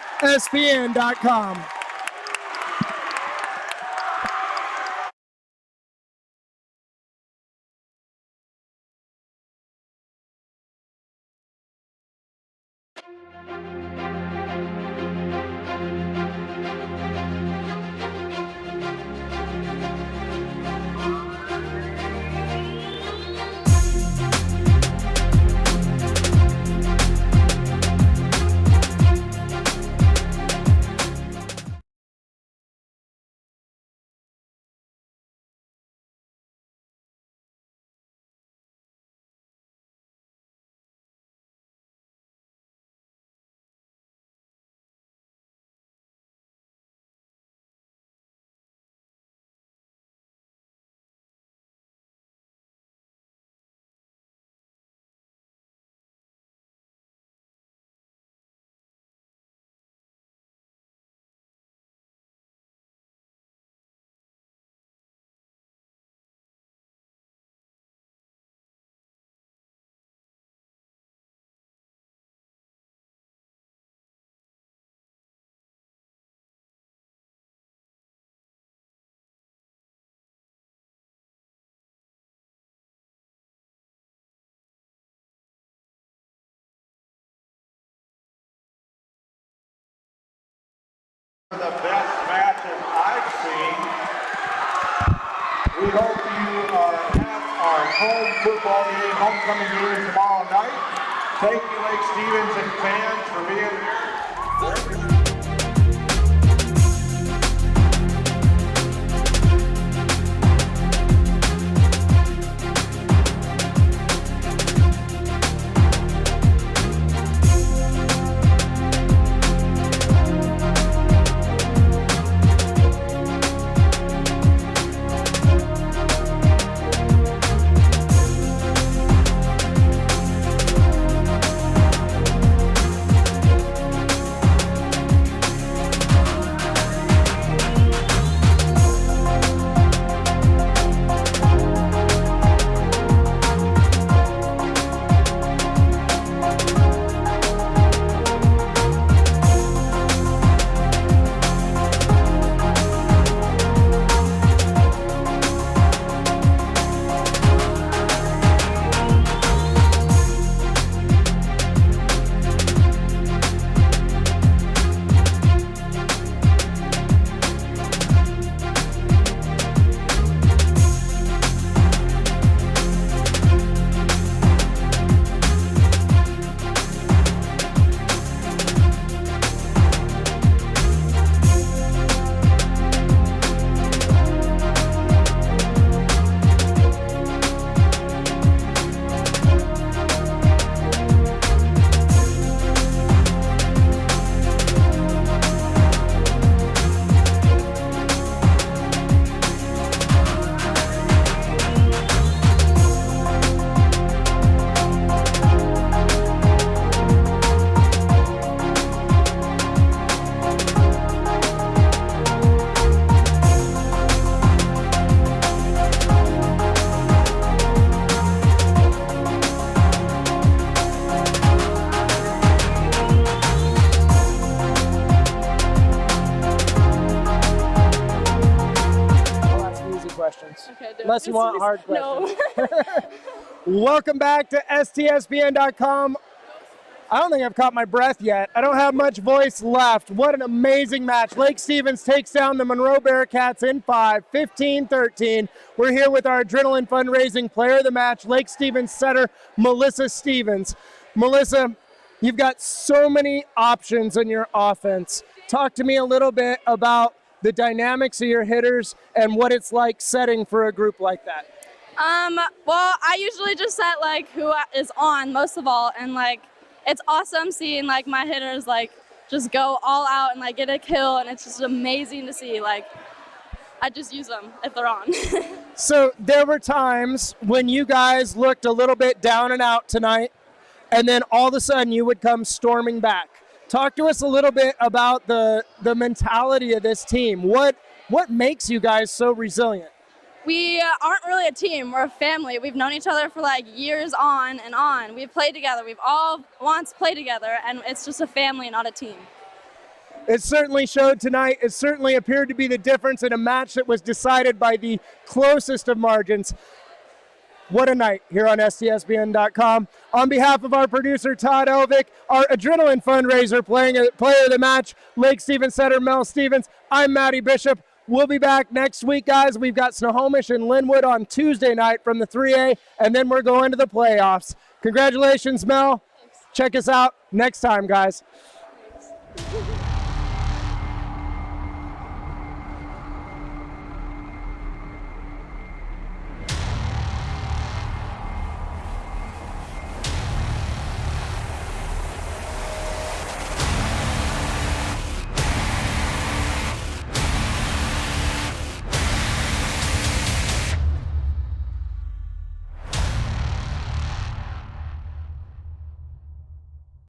The best matches I've seen. We hope you are at our home football game, homecoming game tomorrow night. Thank you, Lake Stevens and fans, for being here. Questions. Okay, Unless you want hard questions. No. Welcome back to STSPN.com. I don't think I've caught my breath yet. I don't have much voice left. What an amazing match. Lake Stevens takes down the Monroe Bearcats in 5, 15-13. We're here with our Adrenaline Fundraising Player of the Match, Lake Stevens setter, Melissa Stevens. Melissa, you've got so many options in your offense. Talk to me a little bit about the dynamics of your hitters and what it's like setting for a group like that. Well, I usually just set like who is on most of all, and like it's awesome seeing like my hitters like just go all out and like get a kill, and it's just amazing to see. Like I just use them if they're on. So there were times when you guys looked a little bit down and out tonight, and then all of a sudden you would come storming back. Talk to us a little bit about the mentality of this team. What makes you guys so resilient? We aren't really a team. We're a family. We've known each other for like years on and on. We've played together. We've all once played together, and it's just a family, not a team. It certainly showed tonight. It certainly appeared to be the difference in a match that was decided by the closest of margins. What a night here on STSPN.com. On behalf of our producer, Todd Elvick, our Adrenaline Fundraiser Player of the Match, Lake Stevens setter Mel Stevens, I'm Maddie Bishop. We'll be back next week, guys. We've got Snohomish and Linwood on Tuesday night from the 3A, and then we're going to the playoffs. Congratulations, Mel. Thanks. Check us out next time, guys. Thanks.